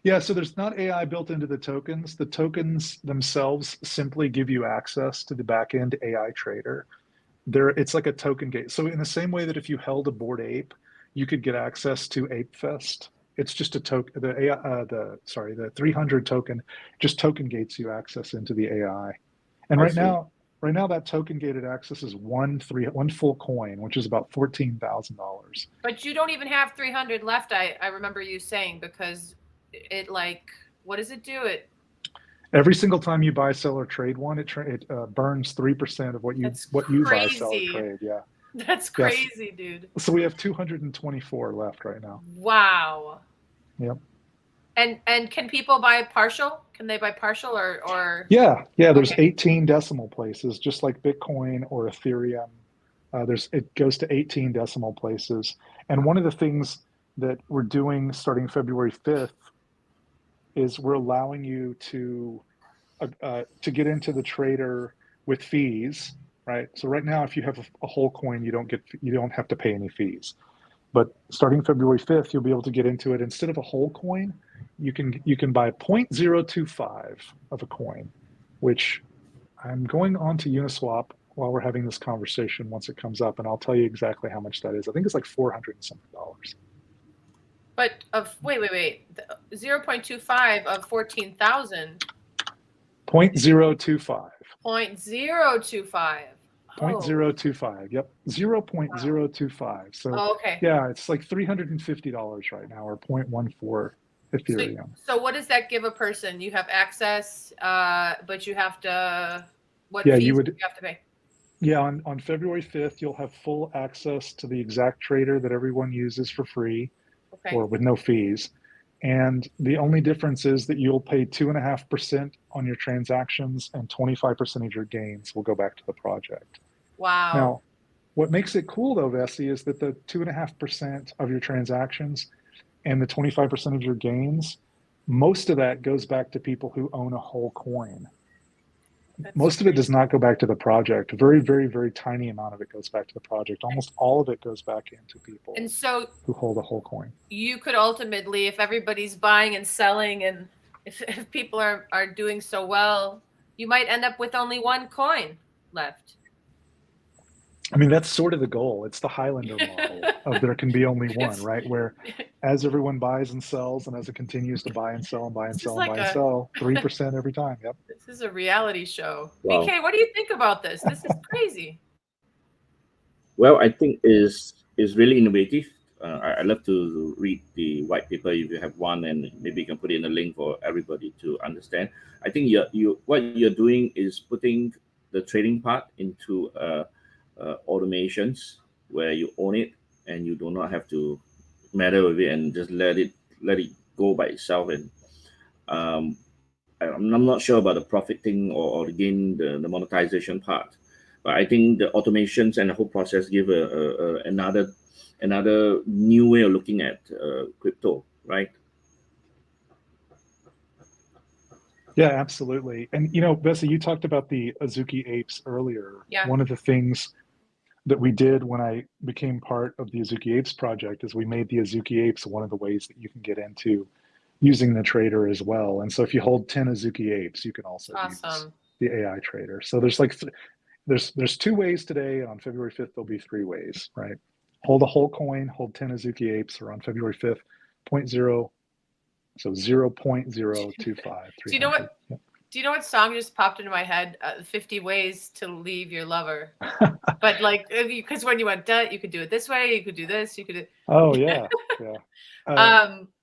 [SPEAKER 2] Yeah, so there's not AI built into the tokens. The tokens themselves simply give you access to the backend AI trader. It's like a token gate. So in the same way that if you held a Bored Ape, you could get access to Ape Fest. It's just a token. The 300 token just token gates you access into the AI. And
[SPEAKER 3] I see.
[SPEAKER 2] right now that token gated access is one full coin, which is about $14,000.
[SPEAKER 1] But you don't even have 300 left. I remember you saying, because it like, what does it do? It
[SPEAKER 2] Every single time you buy, sell, or trade one, it burns 3% of what you
[SPEAKER 1] That's
[SPEAKER 2] buy, sell, or
[SPEAKER 1] crazy.
[SPEAKER 2] trade. Yeah.
[SPEAKER 1] That's
[SPEAKER 2] Yes.
[SPEAKER 1] crazy, dude.
[SPEAKER 2] So we have 224 left right now.
[SPEAKER 1] Wow.
[SPEAKER 2] Yep.
[SPEAKER 1] And can people buy partial? Can they buy partial or?
[SPEAKER 2] Yeah. There's
[SPEAKER 1] Okay.
[SPEAKER 2] 18 decimal places, just like Bitcoin or Ethereum. It goes to 18 decimal places. And one of the things that we're doing starting February 5th is we're allowing you to get into the trader with fees, right? So right now, if you have a whole coin, you don't have to pay any fees. But starting February 5th, you'll be able to get into it. Instead of a whole coin, you can buy 0.025 of a coin, which I'm going on to Uniswap while we're having this conversation once it comes up, and I'll tell you exactly how much that is. I think it's like $400 and something.
[SPEAKER 1] But wait. 0.25 of 14,000.
[SPEAKER 2] 0.025.
[SPEAKER 1] 0.025.
[SPEAKER 2] 0.025. Yep. 0.025. So
[SPEAKER 1] Oh, okay.
[SPEAKER 2] yeah, it's like $350 right now, or 0.14 Ethereum.
[SPEAKER 1] So what does that give a person? You have access, but you have to, what
[SPEAKER 2] Yeah,
[SPEAKER 1] fees
[SPEAKER 2] you
[SPEAKER 1] do
[SPEAKER 2] would.
[SPEAKER 1] you have to pay?
[SPEAKER 2] Yeah, on February 5th, you'll have full access to the exact trader that everyone uses for free
[SPEAKER 1] Okay.
[SPEAKER 2] or with no fees. And the only difference is that you'll pay 2.5% on your transactions, and 25% of your gains will go back to the project.
[SPEAKER 1] Wow.
[SPEAKER 2] Now, what makes it cool though, Vessy, is that the 2.5% of your transactions and the 25% of your gains, most of that goes back to people who own a whole coin. Most of it does not go back to the project. A very, very, very tiny amount of it goes back to the project. Almost all of it goes back into people
[SPEAKER 1] And so
[SPEAKER 2] who hold a whole coin.
[SPEAKER 1] you could ultimately, if everybody's buying and selling, and if people are doing so well, you might end up with only one coin left.
[SPEAKER 2] I mean, that's sort of the goal. It's the Highlander model of there can be only one, right? Where as everyone buys and sells, and as it continues to buy and sell and buy and sell and buy and sell, 3% every time. Yep.
[SPEAKER 1] This is a reality show.
[SPEAKER 3] Wow.
[SPEAKER 1] BK, what do you think about this? This is crazy.
[SPEAKER 3] Well, I think is really innovative. I love to read the white paper if you have one, and maybe you can put in a link for everybody to understand. I think what you're doing is putting the trading part into automations where you own it and you do not have to matter with it and just let it go by itself. And I'm not sure about the profit thing or again the monetization part, but I think the automations and the whole process give another new way of looking at crypto, right?
[SPEAKER 2] Yeah, absolutely. And Vessy, you talked about the Azuki apes earlier.
[SPEAKER 1] Yeah.
[SPEAKER 2] One of the things that we did when I became part of the Azuki Apes project is we made the Azuki Apes one of the ways that you can get into using the trader as well. And so if you hold 10 Azuki Apes, you can also use the AI trader. So there's like there's 2 ways today. On February 5th, there'll be 3 ways, right? Hold a whole coin, hold 10 Azuki Apes, or on February 5th, 0.0, so 0.025.
[SPEAKER 1] Do you know what? Yep. Do you know what song just popped into my head? 50 Ways to Leave Your Lover. But like, because when you went, you could do it this way, you could do this, you could do.
[SPEAKER 2] Oh yeah, yeah.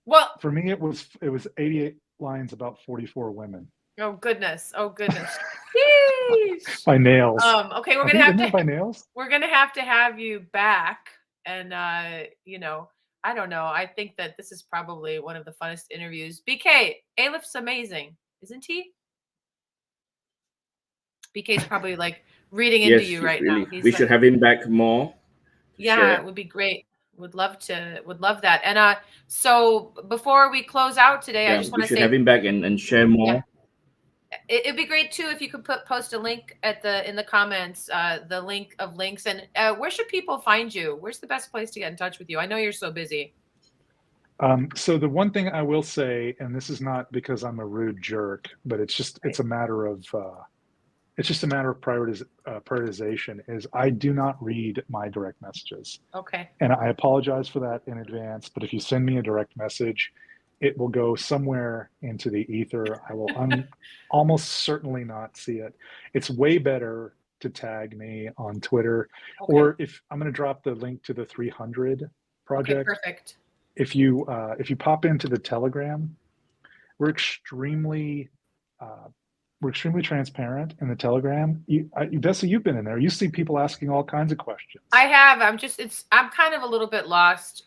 [SPEAKER 1] Well,
[SPEAKER 2] for me, it was 88 lines about 44 women.
[SPEAKER 1] Oh goodness! Oh goodness!
[SPEAKER 2] By nails.
[SPEAKER 1] Okay, we're gonna have to
[SPEAKER 2] by nails.
[SPEAKER 1] We're gonna have to have you back, and I don't know. I think that this is probably one of the funnest interviews. BK, Aleph's amazing, isn't he? BK's probably like reading into you right
[SPEAKER 3] really.
[SPEAKER 1] now. He's
[SPEAKER 3] we should have him back more.
[SPEAKER 1] Yeah, it would be great. Would love that. And so before we close out today, I just want to say
[SPEAKER 3] we should have him back and share more.
[SPEAKER 1] Yeah. It'd be great too if you could post a link in the comments, the link of links. And where should people find you? Where's the best place to get in touch with you? I know you're so busy.
[SPEAKER 2] So the one thing I will say, and this is not because I'm a rude jerk, but it's a matter of prioritization, is I do not read my direct messages.
[SPEAKER 1] Okay.
[SPEAKER 2] And I apologize for that in advance, but if you send me a direct message, it will go somewhere into the ether. I will almost certainly not see it. It's way better to tag me on Twitter, or if I'm going to drop the link to the 300 project.
[SPEAKER 1] Okay, perfect.
[SPEAKER 2] If you pop into the Telegram, we're extremely transparent in the Telegram. Vessy, you've been in there. You see people asking all kinds of questions.
[SPEAKER 1] I have. I'm kind of a little bit lost.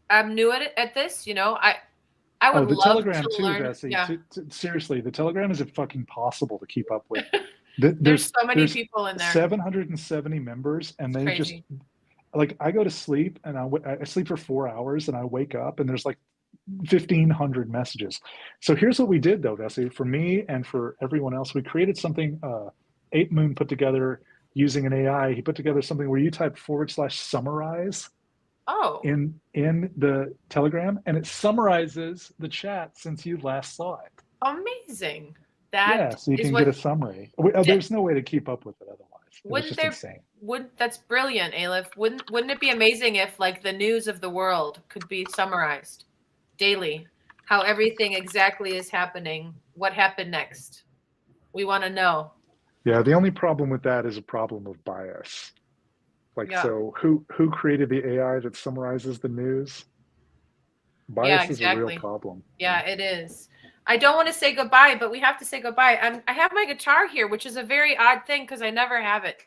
[SPEAKER 1] I'm new at this. I would love
[SPEAKER 2] Telegram
[SPEAKER 1] to
[SPEAKER 2] too,
[SPEAKER 1] learn.
[SPEAKER 2] Vessy.
[SPEAKER 1] Yeah.
[SPEAKER 2] Seriously, the Telegram is fucking possible to keep up with.
[SPEAKER 1] There's so many people in there.
[SPEAKER 2] 770 members, and they just like, I go to sleep and I sleep for 4 hours and I wake up and there's like 1,500 messages. So here's what we did though, Vessy, for me and for everyone else. We created something Ape Moon put together using an AI. He put together something where you type /summarize in the Telegram, and it summarizes the chat since you last saw it.
[SPEAKER 1] Amazing.
[SPEAKER 2] So you can get a summary. There's no way to keep up with it otherwise. Insane.
[SPEAKER 1] That's brilliant, Aleph. Wouldn't it be amazing if like the news of the world could be summarized daily? How everything exactly is happening, what happened next. We want to know.
[SPEAKER 2] Yeah, the only problem with that is a problem of bias. So who created the AI that summarizes the news? Bias is a real problem.
[SPEAKER 1] Yeah, it is. I don't want to say goodbye, but we have to say goodbye. I have my guitar here, which is a very odd thing because I never have it.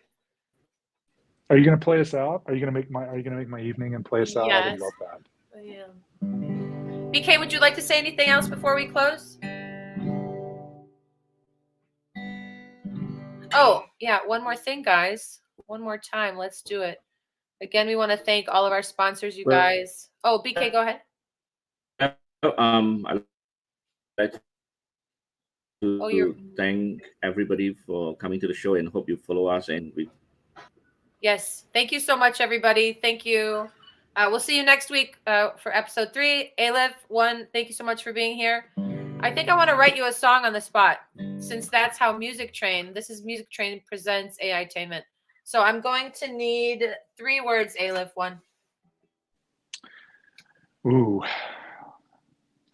[SPEAKER 2] Are you going to play us out? Are you going to make my evening and play us out? I would love that.
[SPEAKER 1] Yeah. BK, would you like to say anything else before we close? Oh, yeah, one more thing, guys. One more time. Let's do it. Again, we want to thank all of our sponsors, you guys. Oh, BK, go ahead.
[SPEAKER 3] I'd like to thank everybody for coming to the show and hope you follow us.
[SPEAKER 1] Yes. Thank you so much, everybody. Thank you. We'll see you next week for episode 3. AlephOne, thank you so much for being here. I think I want to write you a song on the spot, since that's how this is Music Train presents AI-TAINMENT. So I'm going to need 3 words, AlephOne.
[SPEAKER 2] Ooh.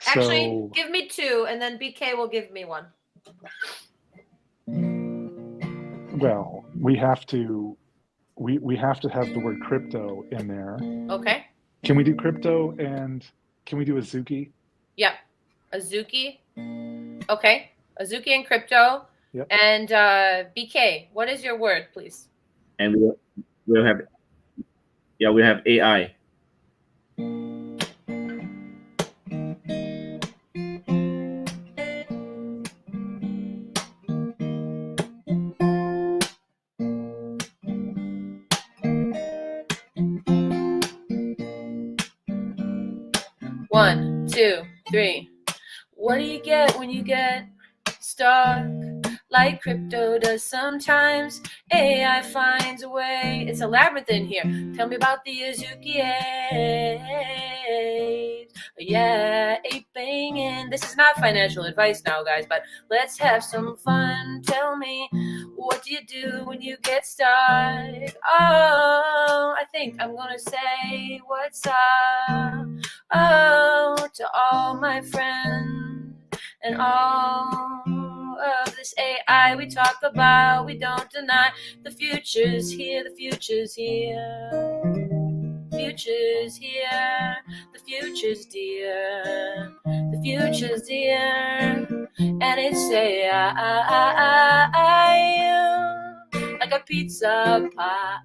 [SPEAKER 1] Actually, give me 2, and then BK will give me 1.
[SPEAKER 2] Well, we have to have the word crypto in there.
[SPEAKER 1] Okay.
[SPEAKER 2] Can we do crypto, and can we do Azuki?
[SPEAKER 1] Yep. Azuki. Okay. Azuki and crypto.
[SPEAKER 2] Yep.
[SPEAKER 1] And BK, what is your word, please?
[SPEAKER 3] And we'll have AI.
[SPEAKER 1] 1, 2, 3. What do you get when you get stuck? Like crypto does sometimes. AI finds a way. It's a labyrinth in here. Tell me about the Azuki apes. Yeah, aping in. This is not financial advice now, guys, but let's have some fun. Tell me, what do you do when you get stuck? Oh, I think I'm gonna say what's up. Oh, to all my friends and all of this AI we talk about, we don't deny. The future's here, the future's here. Future's here, the future's dear. The future's dear, and it's AI, like a pizza pie.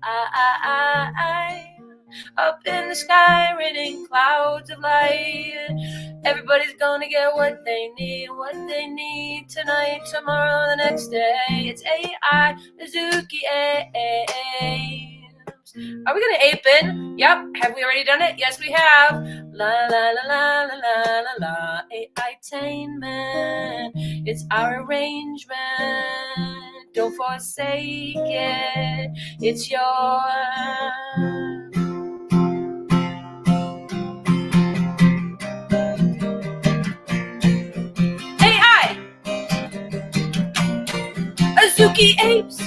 [SPEAKER 1] Up in the sky, raining clouds of light. Everybody's gonna get what they need tonight, tomorrow, the next day. It's AI, Azuki apes. Are we gonna ape in? Yep. Have we already done it? Yes, we have. La la la la la la la la. AI-TAINMENT. It's our arrangement. Don't forsake it. It's yours. Azuki apes.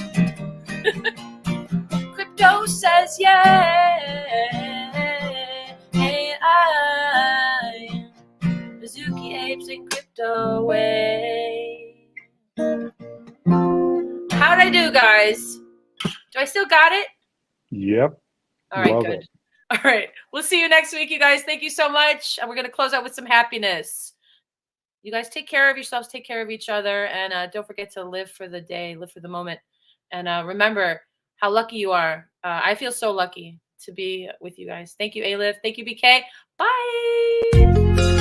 [SPEAKER 1] Crypto says yeah. AI. Azuki apes in crypto way. How'd I do, guys? Do I still got it?
[SPEAKER 2] Yep.
[SPEAKER 1] All right,
[SPEAKER 2] Love
[SPEAKER 1] good.
[SPEAKER 2] it.
[SPEAKER 1] All right. We'll see you next week, you guys. Thank you so much. And we're going to close out with some happiness. You guys take care of yourselves, take care of each other, and don't forget to live for the day, live for the moment. And remember how lucky you are. I feel so lucky to be with you guys. Thank you, Aleph. Thank you, BK. Bye.